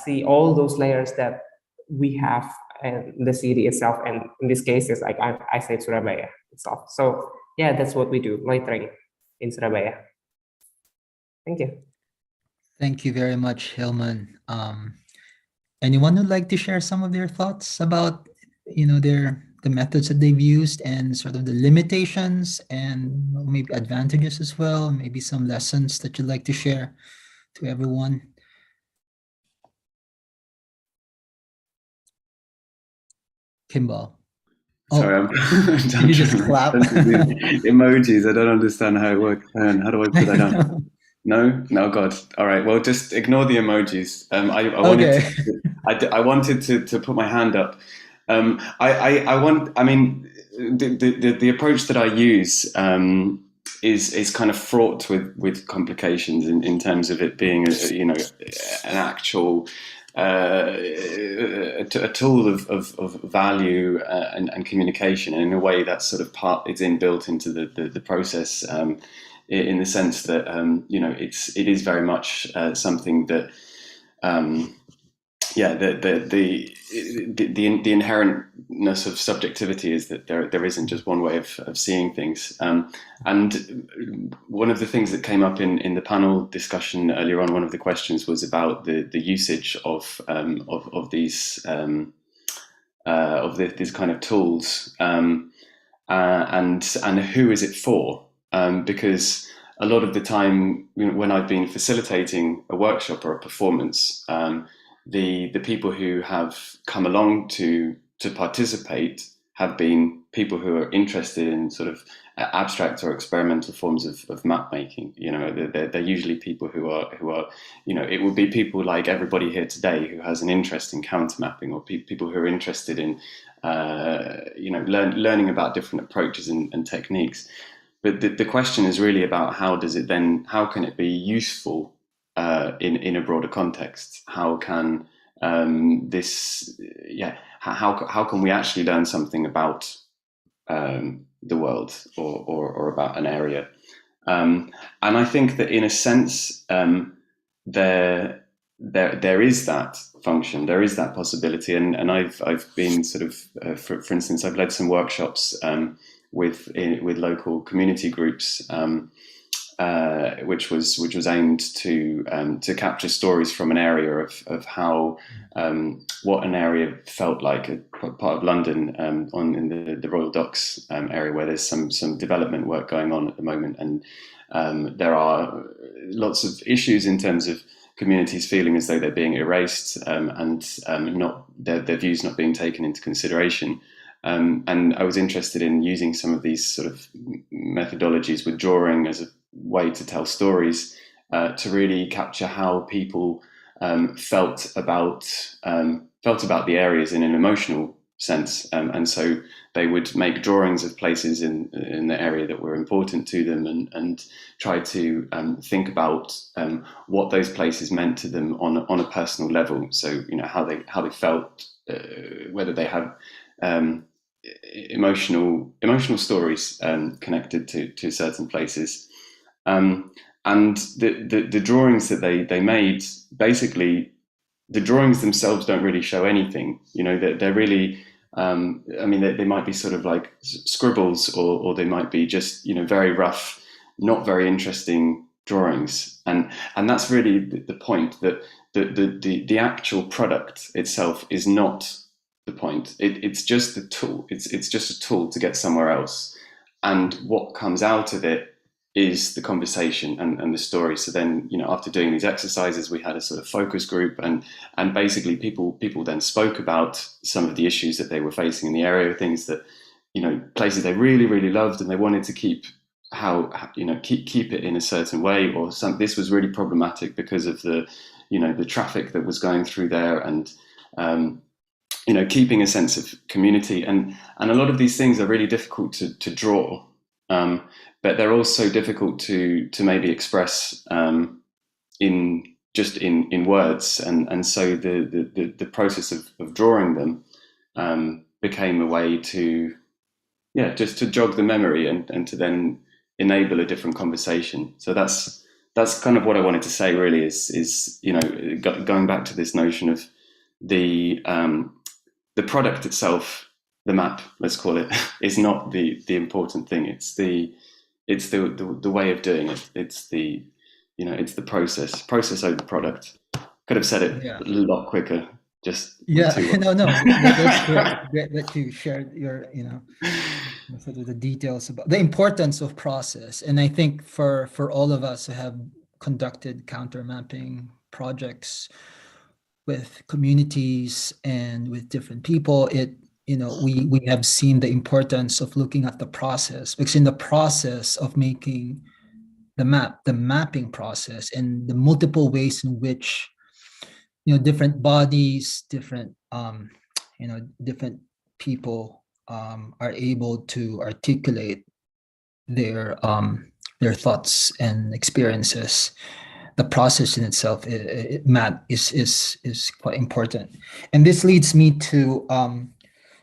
see all those layers that we have in the city itself, and in this case, is like I say Surabaya itself. So yeah, that's what we do, loitering in Surabaya. Thank you. Thank you very much, Hillman. Anyone would like to share some of their thoughts about, the methods that they've used and sort of the limitations and maybe advantages as well, maybe some lessons that you'd like to share to everyone? Kimball. Sorry, I'm Can you just clap? Emojis. I don't understand how it works. How do I put that down? No, God. All right. Well, just ignore the emojis. I wanted to put my hand up. The approach that I use is kind of fraught with complications in terms of it being an actual a tool of value and communication, and in a way that's sort of it's inbuilt into the process, in the sense that it is very much something that the inherentness of subjectivity is that there isn't just one way of seeing things. And one of the things that came up in the panel discussion earlier on, one of the questions was about the usage of these kind of tools, and who is it for? Because a lot of the time when I've been facilitating a workshop or a performance, the people who have come along to participate have been people who are interested in sort of abstract or experimental forms of map making. They're usually people who are it would be people like everybody here today who has an interest in counter mapping, or people who are interested in learning about different approaches and techniques. But the question is really about how can it be useful in a broader context? How can how can we actually learn something about the world or about an area? And I think that in a sense there is that function, there is that possibility, and I've been sort of for instance, I've led some workshops with local community groups, which was aimed to capture stories from an area of how what an area felt like, a part of London, in the Royal Docks area, where there's some development work going on at the moment, and there are lots of issues in terms of communities feeling as though they're being erased, and not their views not being taken into consideration. And I was interested in using some of these sort of methodologies with drawing as a way to tell stories, to really capture how people felt about felt about the areas in an emotional sense, and so they would make drawings of places in the area that were important to them, and try to think about what those places meant to them on a personal level. So how they felt, whether they have emotional stories connected to certain places, and the drawings that they made, basically the drawings themselves don't really show anything. They're really they might be sort of like scribbles, or they might be just very rough, not very interesting drawings, and that's really the point, that the actual product itself is not the point. It's just the tool. It's just a tool to get somewhere else, and what comes out of it is the conversation and the story. So then, after doing these exercises, we had a sort of focus group, and basically people then spoke about some of the issues that they were facing in the area, things that, places they really, really loved, and they wanted to keep keep it in a certain way, or this was really problematic because of the traffic that was going through there, and keeping a sense of community, and a lot of these things are really difficult to draw, but they're also difficult to maybe express in words, and so the process of drawing them became a way to just to jog the memory, and to then enable a different conversation. So that's kind of what I wanted to say, really, is going back to this notion of the product itself, the map, let's call it, is not the important thing. It's the way of doing it. It's the process over the product. Could have said it a lot quicker. No, that's great that you shared your sort of the details about the importance of process. And I think for all of us who have conducted counter mapping projects with communities and with different people, we have seen the importance of looking at the process, because in the process of making the mapping process, and the multiple ways in which different bodies, different different people are able to articulate their thoughts and experiences. The process in itself, map is quite important. And this leads me to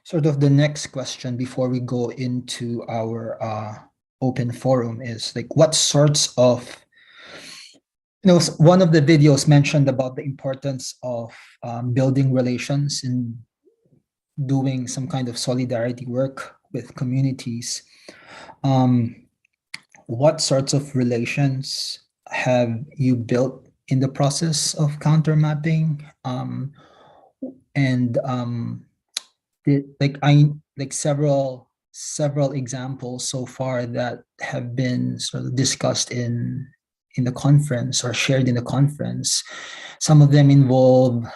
sort of the next question before we go into our open forum, is like, what sorts of, one of the videos mentioned about the importance of building relations and doing some kind of solidarity work with communities. What sorts of relations have you built in the process of counter mapping? Several examples so far that have been sort of discussed in the conference or shared in the conference. Some of them involve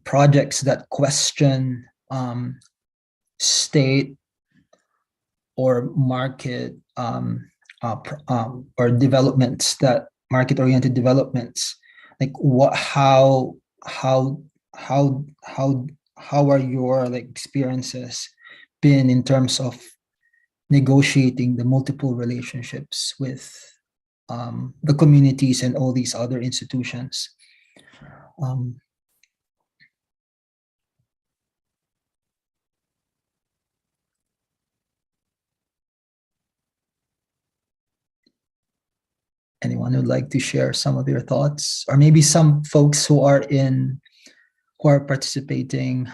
projects that question state or market or developments, that market-oriented developments. Like how are your experiences been in terms of negotiating the multiple relationships with the communities and all these other institutions? Anyone who'd like to share some of their thoughts, or maybe some folks who are participating,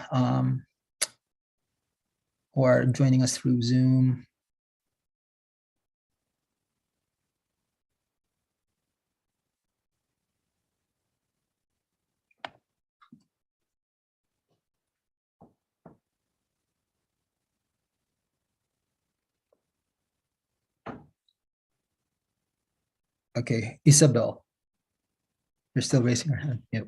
who are joining us through Zoom. Okay, Isabel, you're still raising your hand. Yep.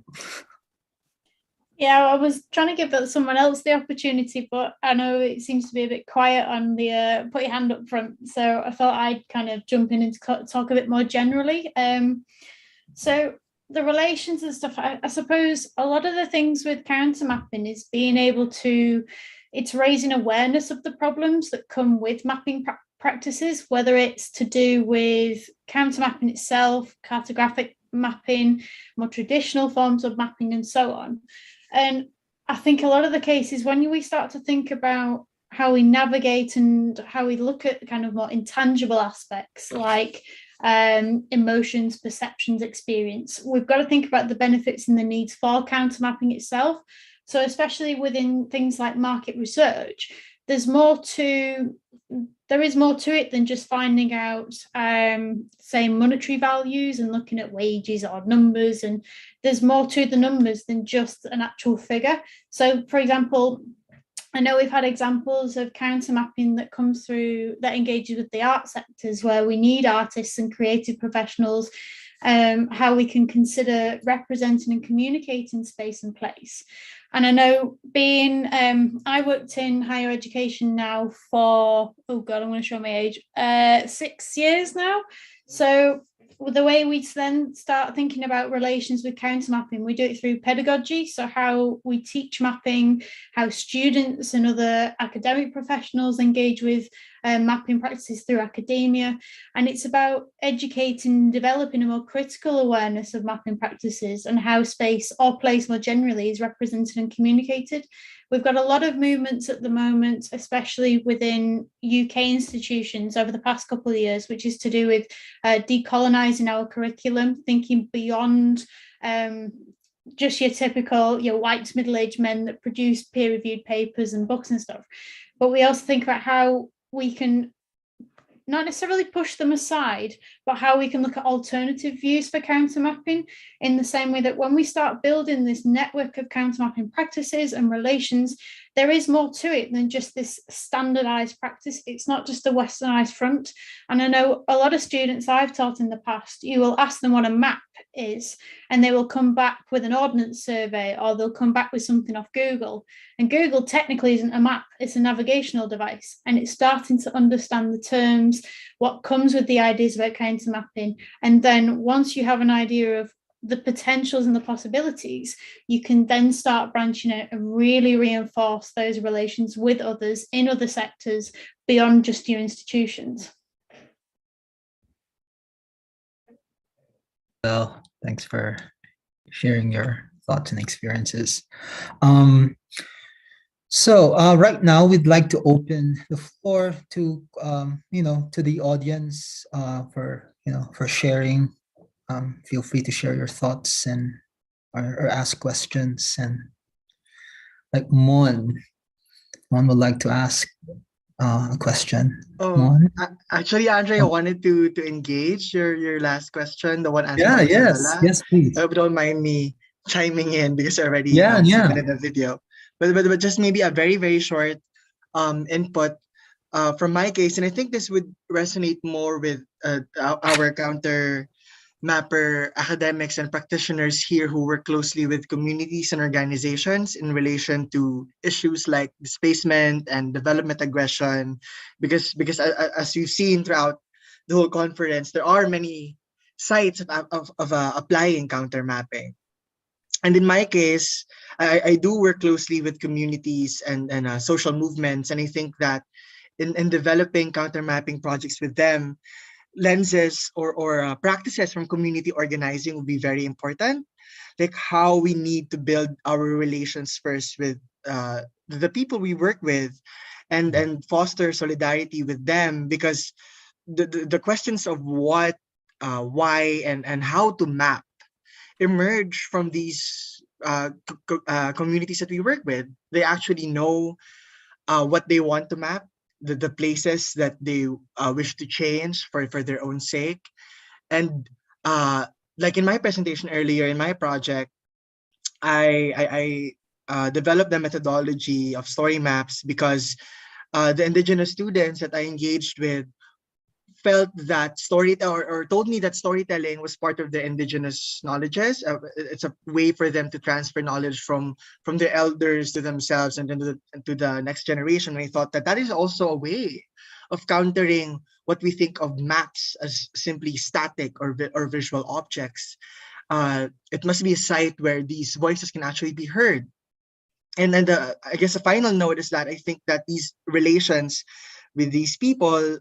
Yeah, I was trying to give someone else the opportunity, but I know it seems to be a bit quiet on the put your hand up front. So I thought I'd kind of jump in and talk a bit more generally. So the relations and stuff, I suppose a lot of the things with counter mapping is being able to, it's raising awareness of the problems that come with mapping practices, whether it's to do with counter mapping itself, cartographic mapping, more traditional forms of mapping, and so on. And I think a lot of the cases, when we start to think about how we navigate and how we look at kind of more intangible aspects like emotions, perceptions, experience, we've got to think about the benefits and the needs for counter mapping itself. So especially within things like market research, there is more to it than just finding out, say, monetary values and looking at wages or numbers. And there's more to the numbers than just an actual figure. So, for example, I know we've had examples of counter mapping that comes through that engages with the art sectors, where we need artists and creative professionals, how we can consider representing and communicating space and place. And I know I worked in higher education now for, oh God, I'm going to show my age, 6 years now. So the way we then start thinking about relations with counter mapping, we do it through pedagogy. So how we teach mapping, how students and other academic professionals engage with mapping practices through academia. And it's about educating and developing a more critical awareness of mapping practices and how space or place more generally is represented and communicated. We've got a lot of movements at the moment, especially within UK institutions over the past couple of years, which is to do with decolonising our curriculum, thinking beyond just your typical white middle-aged men that produce peer-reviewed papers and books and stuff. But we also think about how we can not necessarily push them aside, but how we can look at alternative views for counter mapping, in the same way that when we start building this network of counter mapping practices and relations, there is more to it than just this standardized practice. It's not just a westernized front. And I know a lot of students I've taught in the past, you will ask them what a map is, and they will come back with an ordnance survey, or they'll come back with something off Google. And Google technically isn't a map, it's a navigational device. And it's starting to understand the terms, what comes with the ideas about counter mapping. And then once you have an idea of the potentials and the possibilities, you can then start branching out and really reinforce those relations with others in other sectors beyond just your institutions. Well, thanks for sharing your thoughts and experiences. So right now we'd like to open the floor to to the audience for sharing. Feel free to share your thoughts and or ask questions. And like Mon would like to ask a question. Actually, Andre, I wanted to engage your last question, the one answered by Isabella. Yes, please. I hope you don't mind me chiming in because I already submitted a video. But just maybe a very, very short input from my case. And I think this would resonate more with our counter mapper academics and practitioners here who work closely with communities and organizations in relation to issues like displacement and development aggression, because as you've seen throughout the whole conference, there are many sites of applying counter mapping. And in my case, I do work closely with communities and social movements, and I think that in developing counter mapping projects with them, lenses or practices from community organizing will be very important, like how we need to build our relations first with the people we work with and foster solidarity with them, because the questions of what, why, and how to map emerge from these communities that we work with. They actually know what they want to map, the places that they wish to change for their own sake. And like in my presentation earlier in my project, I developed the methodology of story maps because the indigenous students that I engaged with felt that or told me that storytelling was part of their indigenous knowledges. It's a way for them to transfer knowledge from their elders to themselves and then to the next generation. And I thought that is also a way of countering what we think of maps as simply static or visual objects. It must be a site where these voices can actually be heard. And then I guess the final note is that I think that these relations with these people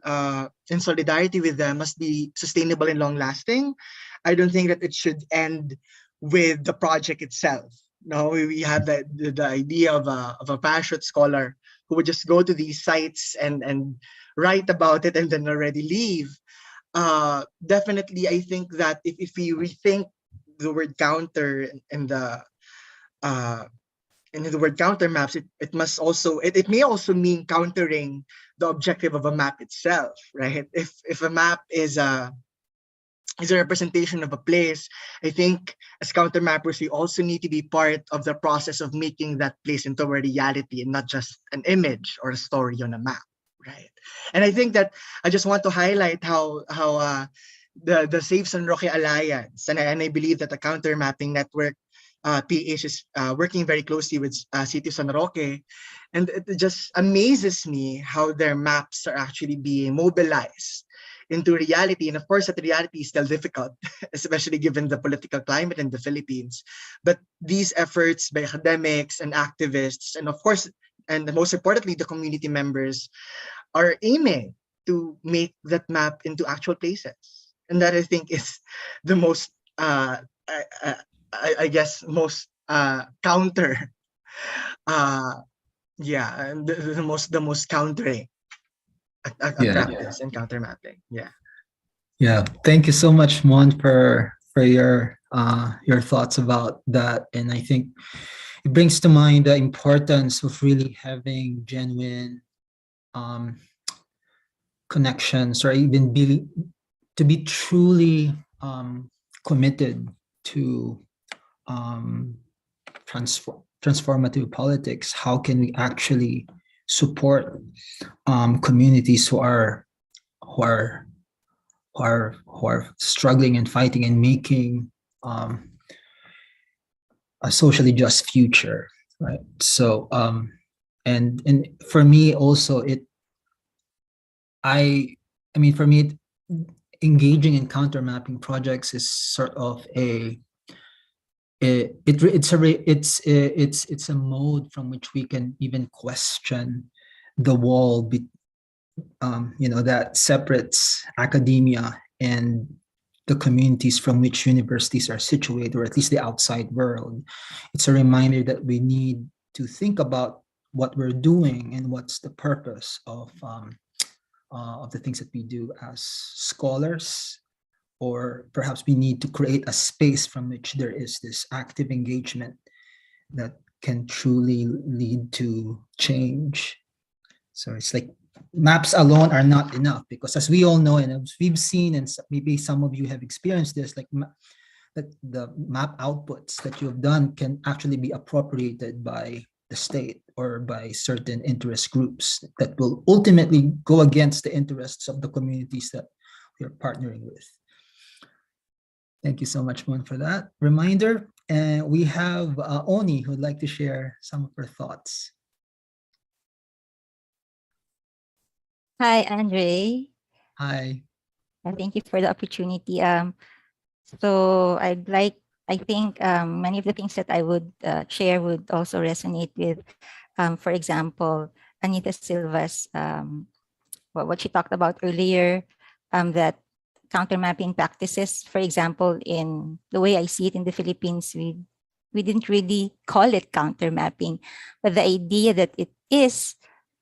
in solidarity with them must be sustainable and long lasting. I don't think that it should end with the project itself. No, we have the idea of a parachute scholar who would just go to these sites and write about it and then already leave. Definitely, I think that if we rethink the word counter in the word counter maps, it must also it may also mean countering the objective of a map itself, right? If a map is a representation of a place, I think as counter mappers we also need to be part of the process of making that place into a reality and not just an image or a story on a map, right? And I think that I just want to highlight how the Save San Roque Alliance and I believe that the counter mapping network PH is working very closely with City of San Roque, and it just amazes me how their maps are actually being mobilized into reality. And of course, that reality is still difficult, especially given the political climate in the Philippines. But these efforts by academics and activists, and of course, and most importantly, the community members, are aiming to make that map into actual places. And that I think is the most, I guess, most counter, and the most countering a practice and counter mapping. Yeah, thank you so much, Mon, for your thoughts about that. And I think it brings to mind the importance of really having genuine connections, or even to be truly committed to transformative politics. How can we actually support communities who are struggling and fighting and making a socially just future, right? So and for me also, engaging in counter mapping projects is sort of it's a mode from which we can even question the wall that separates academia and the communities from which universities are situated, or at least the outside world. It's a reminder that we need to think about what we're doing and what's the purpose of the things that we do as scholars, or perhaps we need to create a space from which there is this active engagement that can truly lead to change. So it's like maps alone are not enough, because as we all know, and as we've seen, and maybe some of you have experienced this, like that the map outputs that you have done can actually be appropriated by the state or by certain interest groups that will ultimately go against the interests of the communities that we are partnering with. Thank you so much, Mon, for that reminder. And we have Oni, who would like to share some of her thoughts. Hi, Andre. Hi. Thank you for the opportunity. So I think many of the things that I would share would also resonate with, for example, Anita Silva's, what she talked about earlier, that counter mapping practices, for example, in the way I see it in the Philippines, we didn't really call it counter mapping, but the idea that it is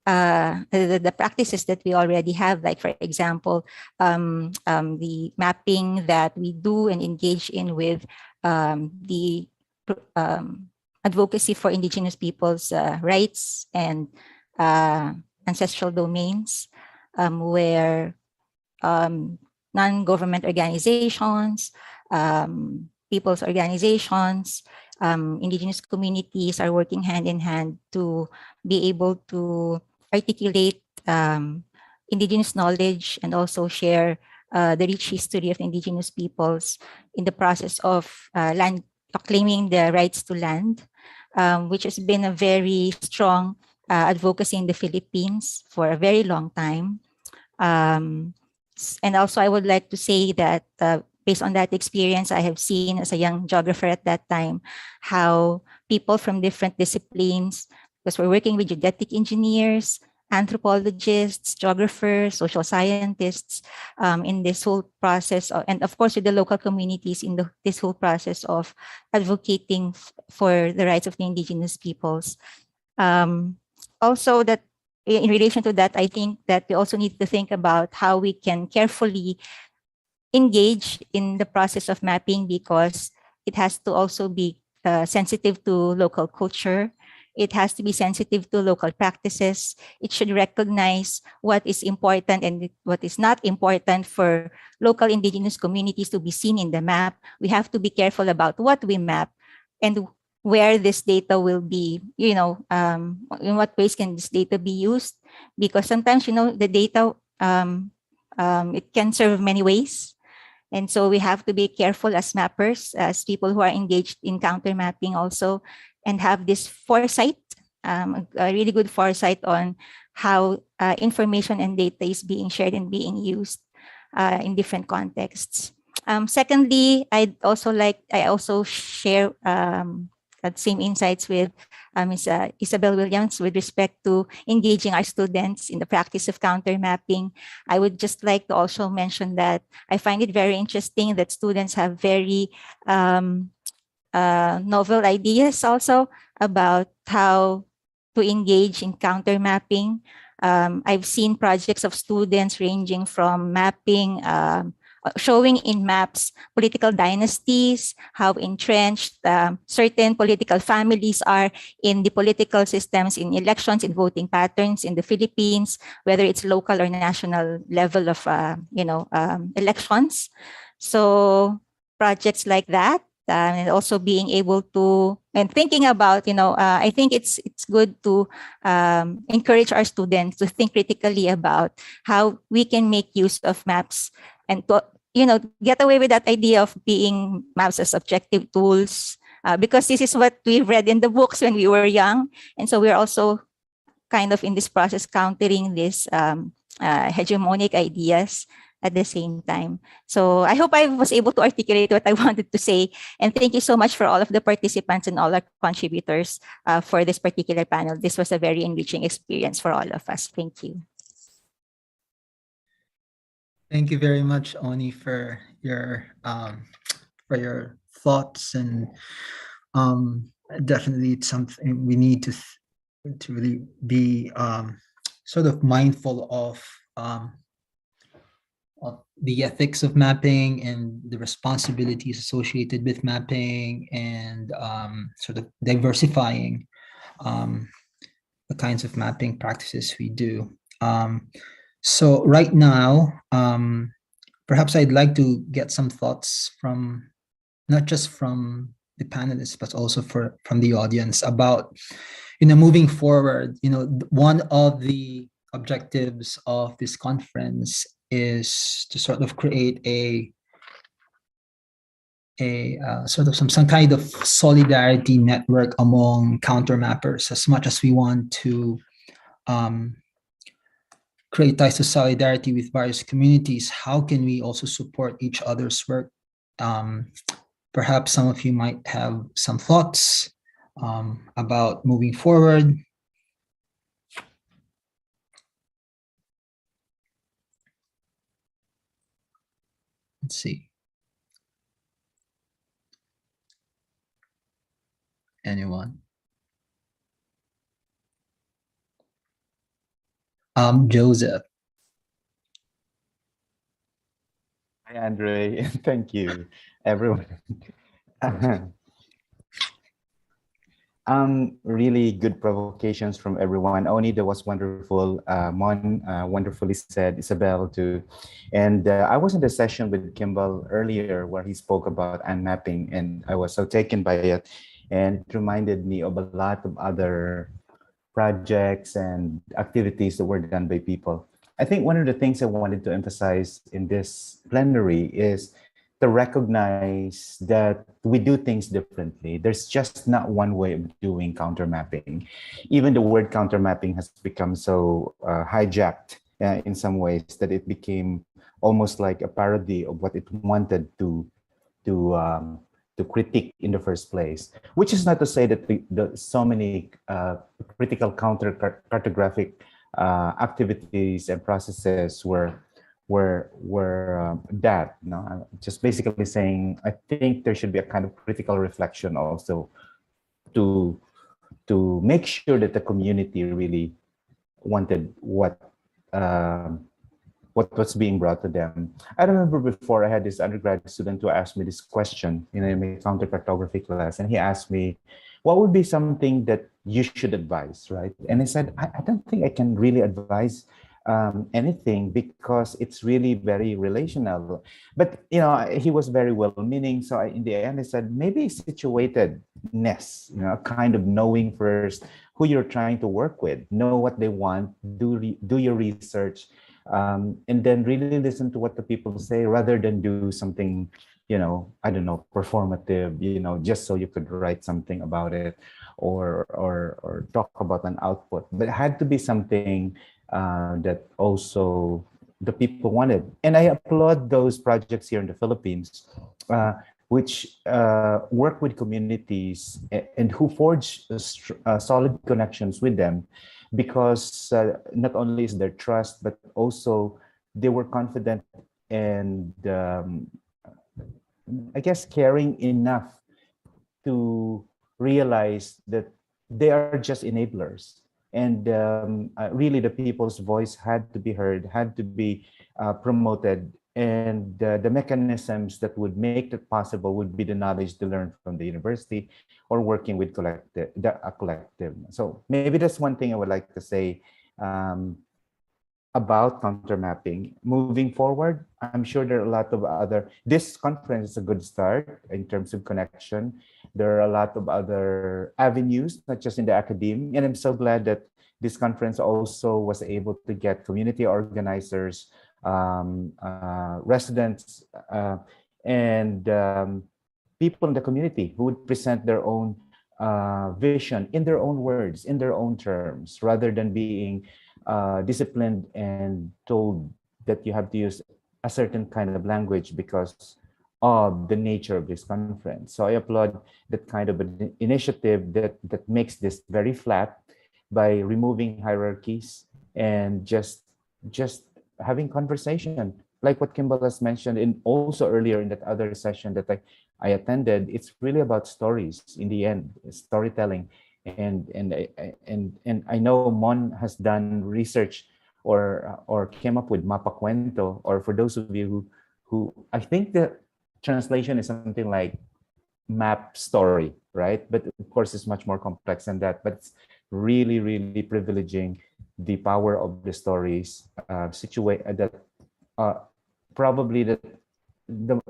the practices that we already have, like for example, the mapping that we do and engage in with the advocacy for indigenous people's rights and ancestral domains, where non-government organizations, people's organizations, indigenous communities are working hand in hand to be able to articulate indigenous knowledge and also share the rich history of indigenous peoples in the process of claiming the rights to land, which has been a very strong advocacy in the Philippines for a very long time. And also, I would like to say that based on that experience, I have seen as a young geographer at that time how people from different disciplines, because we're working with geodetic engineers, anthropologists, geographers, social scientists in this whole process, and of course with the local communities in this whole process of advocating for the rights of the indigenous peoples. Also, that in relation to that, I think that we also need to think about how we can carefully engage in the process of mapping, because it has to also be sensitive to local culture. It has to be sensitive to local practices. It should recognize what is important and what is not important for local indigenous communities to be seen in the map. We have to be careful about what we map and where this data will be, in what ways can this data be used? Because sometimes, the data, it can serve many ways. And so we have to be careful as mappers, as people who are engaged in counter mapping also, and have this foresight, a really good foresight on how information and data is being shared and being used in different contexts. Secondly, I also share that same insights with Ms. Isabel Williams with respect to engaging our students in the practice of counter mapping. I would just like to also mention that I find it very interesting that students have very novel ideas also about how to engage in counter mapping. I've seen projects of students ranging from mapping, showing in maps political dynasties, how entrenched certain political families are in the political systems, in elections, in voting patterns in the Philippines, whether it's local or national level of elections. So projects like that, and also being able to and thinking about, I think it's good to encourage our students to think critically about how we can make use of maps and to, get away with that idea of being maps as objective tools, because this is what we read in the books when we were young. And so we're also kind of in this process countering this hegemonic ideas at the same time. So I hope I was able to articulate what I wanted to say. And thank you so much for all of the participants and all our contributors for this particular panel. This was a very enriching experience for all of us. Thank you. Thank you very much, Oni, for your thoughts, and definitely it's something we need to really be sort of mindful of the ethics of mapping and the responsibilities associated with mapping, and sort of diversifying the kinds of mapping practices we do. So right now, perhaps I'd like to get some thoughts from, not just from the panelists, but also from the audience about, moving forward. One of the objectives of this conference is to sort of create a sort of some kind of solidarity network among counter mappers. As much as we want to create ties to solidarity with various communities, how can we also support each other's work? Perhaps some of you might have some thoughts about moving forward. Let's see. Anyone? Joseph. Hi, Andre. Thank you, everyone. Really good provocations from everyone. Oni, that was wonderful. Mon, wonderfully said. Isabel too. And I was in the session with Kimball earlier where he spoke about unmapping, and I was so taken by it. And it reminded me of a lot of other projects and activities that were done by people. I think one of the things I wanted to emphasize in this plenary is to recognize that we do things differently. There's just not one way of doing counter mapping. Even the word counter mapping has become so hijacked in some ways that it became almost like a parody of what it wanted to critique in the first place. Which is not to say that so many critical cartographic activities and processes were that. No, I'm just basically saying I think there should be a kind of critical reflection also to make sure that the community really wanted what was being brought to them. I remember before I had this undergrad student who asked me this question in my counter cartography class, and he asked me, what would be something that you should advise, right? And I said, I don't think I can really advise anything because it's really very relational. But, you know, he was very well-meaning. So in the end, I said, maybe situatedness, you know, kind of knowing first who you're trying to work with, know what they want, do your research, and then really listen to what the people say rather than do something, you know, I don't know, performative, you know, just so you could write something about it or talk about an output. But it had to be something that also the people wanted. And I applaud those projects here in the Philippines, which work with communities and who forge solid connections with them, because not only is there trust, but also they were confident and I guess caring enough to realize that they are just enablers. And really the people's voice had to be heard, had to be promoted. And the mechanisms that would make that possible would be the knowledge to learn from the university or working with a collective. So maybe that's one thing I would like to say about counter mapping. Moving forward, I'm sure there are a lot of other, this conference is a good start in terms of connection. There are a lot of other avenues, not just in the academia. And I'm so glad that this conference also was able to get community organizers, residents, and people in the community who would present their own vision in their own words, in their own terms, rather than being disciplined and told that you have to use a certain kind of language because of the nature of this conference. So I applaud that kind of an initiative that makes this very flat by removing hierarchies and just having conversation, like what Kimball has mentioned, and also earlier in that other session that I attended. It's really about stories in the end, storytelling, and I know Mon has done research or came up with Mapa Cuento, or for those of you who I think the translation is something like map story, right? But of course, it's much more complex than that. But it's really, really privileging the power of the stories, probably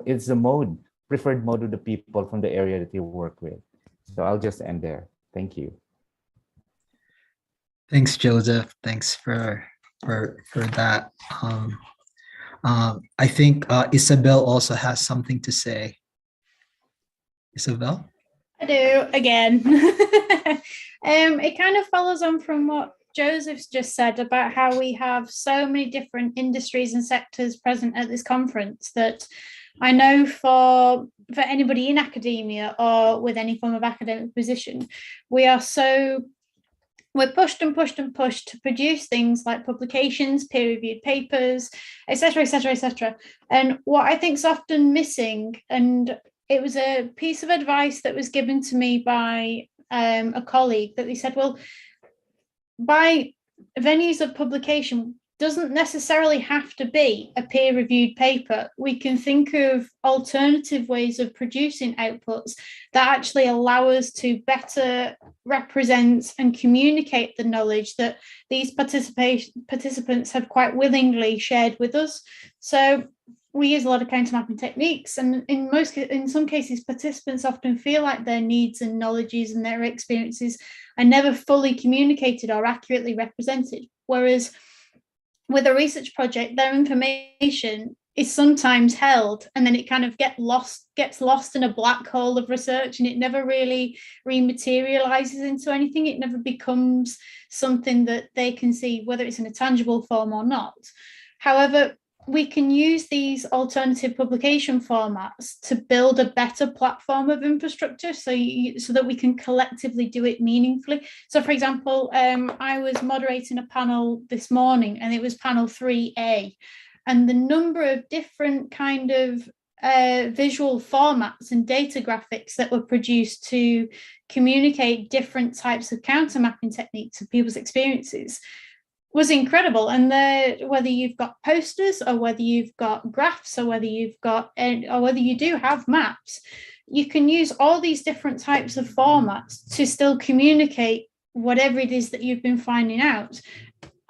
it's the preferred mode of the people from the area that you work with. So I'll just end there. Thank you. Thanks, Joseph. Thanks for that. I think Isabel also has something to say. Isabel? I do, again. It kind of follows on from what Joseph's just said about how we have so many different industries and sectors present at this conference that I know for anybody in academia or with any form of academic position, we're pushed and pushed and pushed to produce things like publications, peer-reviewed papers, etc., etc., etc. And what I think is often missing, and it was a piece of advice that was given to me by a colleague, that they said, well, by venues of publication doesn't necessarily have to be a peer-reviewed paper. We can think of alternative ways of producing outputs that actually allow us to better represent and communicate the knowledge that these participants have quite willingly shared with us. So we use a lot of counter mapping techniques, and in some cases, participants often feel like their needs and knowledges and their experiences are never fully communicated or accurately represented. Whereas with a research project, their information is sometimes held and then it kind of gets lost in a black hole of research, and it never really rematerializes into anything. It never becomes something that they can see, whether it's in a tangible form or not. However, we can use these alternative publication formats to build a better platform of infrastructure so that we can collectively do it meaningfully. So for example, I was moderating a panel this morning and it was panel 3A, and the number of different kind of visual formats and data graphics that were produced to communicate different types of counter mapping techniques of people's experiences was incredible. And whether you've got posters or whether you've got graphs or whether you've got or whether you do have maps, you can use all these different types of formats to still communicate whatever it is that you've been finding out.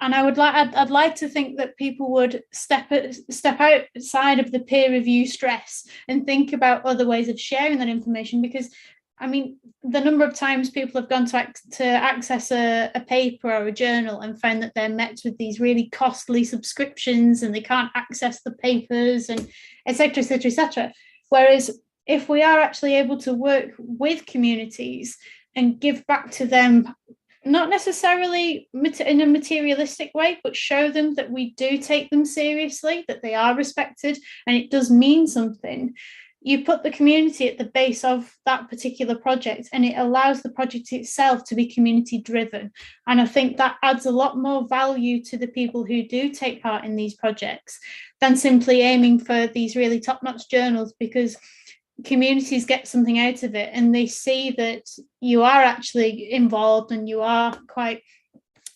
And I'd like to think that people would step outside of the peer review stress and think about other ways of sharing that information, because I mean, the number of times people have gone to access a paper or a journal and found that they're met with these really costly subscriptions and they can't access the papers and et cetera, et cetera, et cetera. Whereas if we are actually able to work with communities and give back to them, not necessarily in a materialistic way, but show them that we do take them seriously, that they are respected, and it does mean something. You put the community at the base of that particular project, and it allows the project itself to be community driven. And I think that adds a lot more value to the people who do take part in these projects than simply aiming for these really top-notch journals, because communities get something out of it and they see that you are actually involved and you are quite,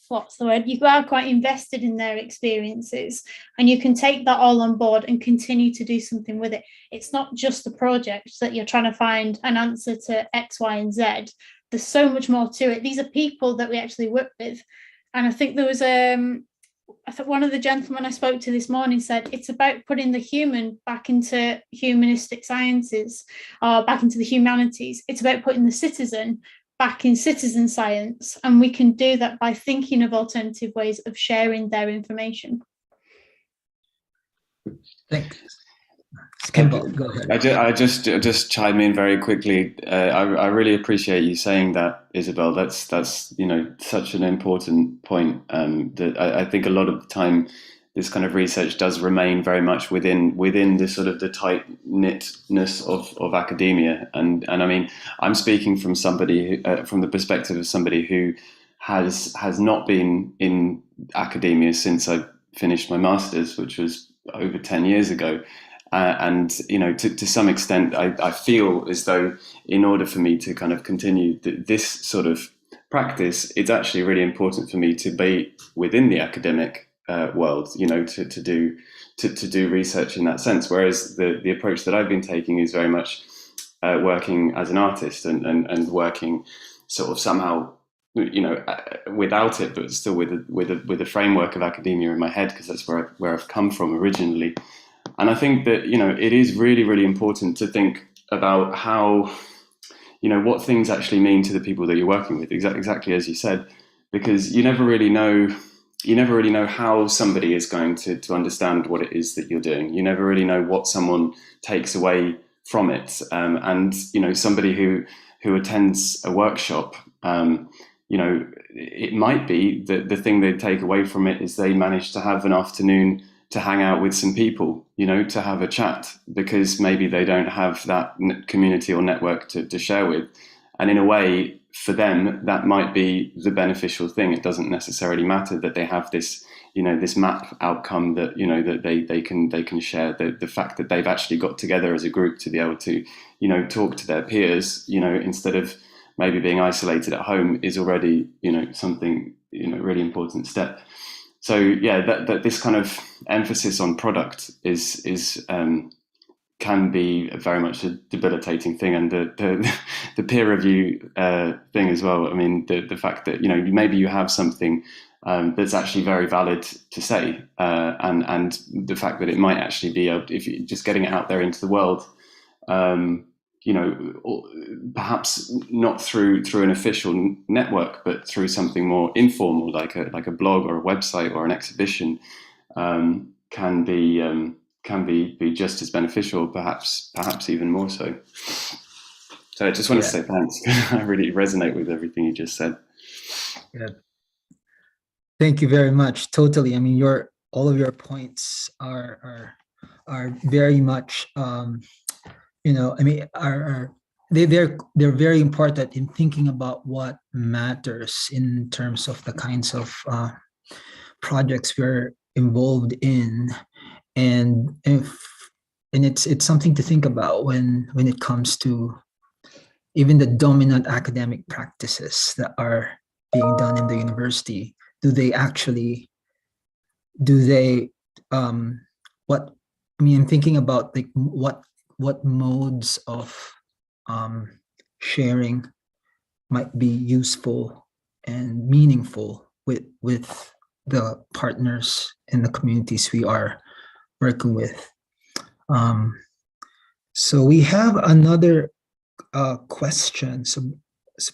you are quite invested in their experiences, and you can take that all on board and continue to do something with it. It's not just a project that you're trying to find an answer to X, Y, and Z. There's so much more to it. These are people that we actually work with. And I think there was I thought one of the gentlemen I spoke to this morning said it's about putting the human back into humanistic sciences, or back into the humanities. It's about putting the citizen back in citizen science, and we can do that by thinking of alternative ways of sharing their information. Thanks. Kimball, go ahead. I just chime in very quickly. I really appreciate you saying that, Isabel. That's such an important point. That I think a lot of the time this kind of research does remain very much within the sort of the tight knitness of academia. And I mean, I'm speaking from somebody from the perspective of somebody who has not been in academia since I finished my master's, which was over 10 years ago. And to some extent, I feel as though in order for me to kind of continue this sort of practice, it's actually really important for me to be within the academic world, to do research in that sense. Whereas the approach that I've been taking is very much working as an artist and working sort of somehow, without it, but still with a framework of academia in my head, because that's where I've come from originally. And I think that, it is really, really important to think about how, what things actually mean to the people that you're working with, exactly as you said, because you never really know how somebody is going to understand what it is that you're doing. You never really know what someone takes away from it. And somebody who attends a workshop, it might be that the thing they take away from it is they manage to have an afternoon to hang out with some people, to have a chat, because maybe they don't have that community or network to share with. And in a way, for them, that might be the beneficial thing. It doesn't necessarily matter that they have this, this map outcome that, that they can share. The fact that they've actually got together as a group to be able to, talk to their peers, instead of maybe being isolated at home is already, something, really important step. So yeah, that this kind of emphasis on product is can be very much a debilitating thing, and the peer review thing as well. I mean, the fact that maybe you have something that's actually very valid to say, and the fact that it might actually be if you're just getting it out there into the world. Perhaps not through an official network, but through something more informal, like a blog or a website or an exhibition, can be just as beneficial, perhaps even more so. So I just want to say thanks. I really resonate with everything you just said. Yeah. Thank you very much. Totally. I mean, your all of your points are very much, you know, I mean, they're very important in thinking about what matters in terms of the kinds of projects we're involved in, and it's something to think about when it comes to even the dominant academic practices that are being done in the university. Do they what I mean, I'm thinking about like what modes of sharing might be useful and meaningful with the partners and the communities we are working with. So we have another question. So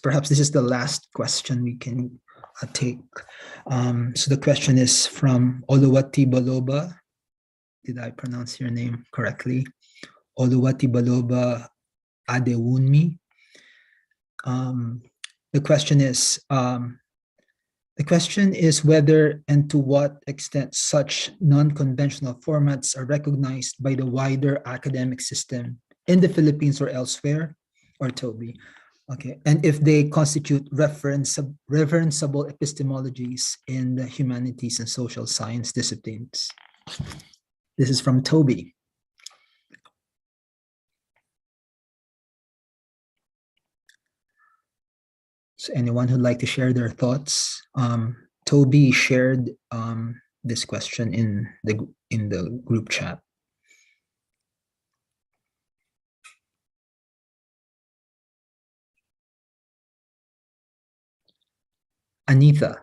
perhaps this is the last question we can take. So the question is from Oluwati Baloba. Did I pronounce your name correctly? Oluwati Baloba Adewunmi. The question is whether and to what extent such non-conventional formats are recognized by the wider academic system in the Philippines or elsewhere, or Toby. Okay, and if they constitute referenceable epistemologies in the humanities and social science disciplines. This is from Toby. So anyone who'd like to share their thoughts? Toby shared this question in the group chat. Anita.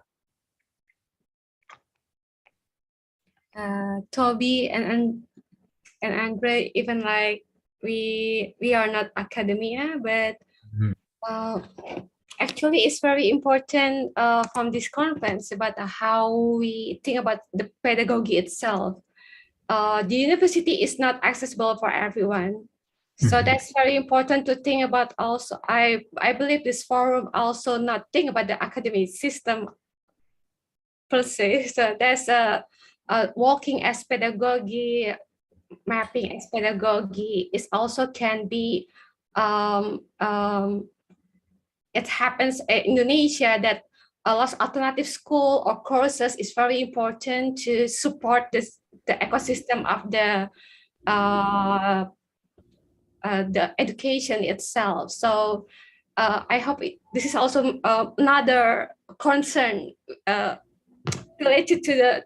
Toby and Andre, even like we are not academia, but actually it's very important from this conference about how we think about the pedagogy itself. The university is not accessible for everyone. So that's very important to think about also. I believe this forum also not think about the academic system per se. So that's a walking as pedagogy, mapping as pedagogy is also can be it happens in Indonesia that a lot of alternative school or courses is very important to support the ecosystem of the education itself. So I hope this is also another concern related to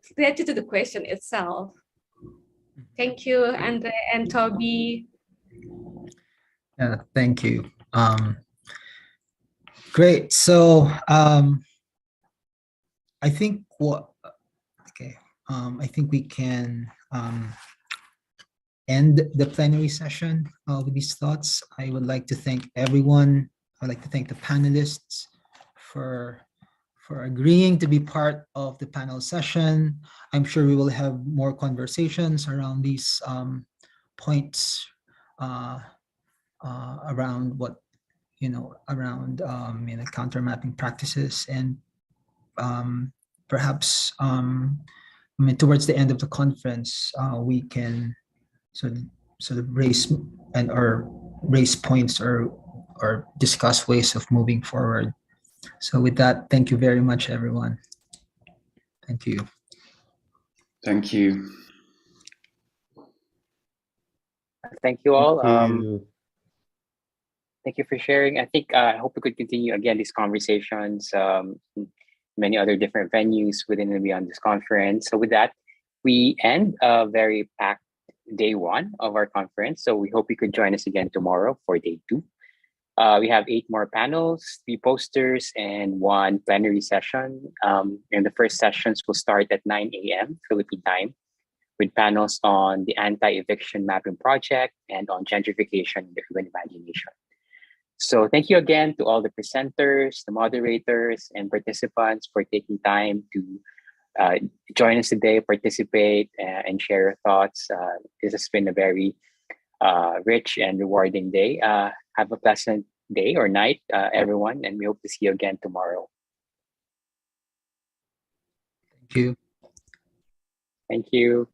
the question itself. Thank you, Andre and Toby. Yeah, thank you. Great. So I think I think we can end the plenary session with these thoughts. I would like to thank everyone. I'd like to thank the panelists for agreeing to be part of the panel session. I'm sure we will have more conversations around these points around what, around counter mapping practices, and perhaps towards the end of the conference, we can sort of raise points or discuss ways of moving forward. So with that, thank you very much, everyone. Thank you. Thank you. Thank you all. Thank you. Thank you for sharing. I think I hope we could continue again these conversations, many other different venues within and beyond this conference. So with that, we end a very packed day one of our conference. So we hope you could join us again tomorrow for day two. We have 8 more panels, 3 posters, and 1 plenary session. And the first sessions will start at 9 a.m. Philippine time, with panels on the anti-eviction mapping project and on gentrification in the urban imagination. So thank you again to all the presenters, the moderators, and participants for taking time to join us today, participate, and share your thoughts. This has been a very rich and rewarding day. Have a pleasant day or night, everyone, and we hope to see you again tomorrow. Thank you. Thank you.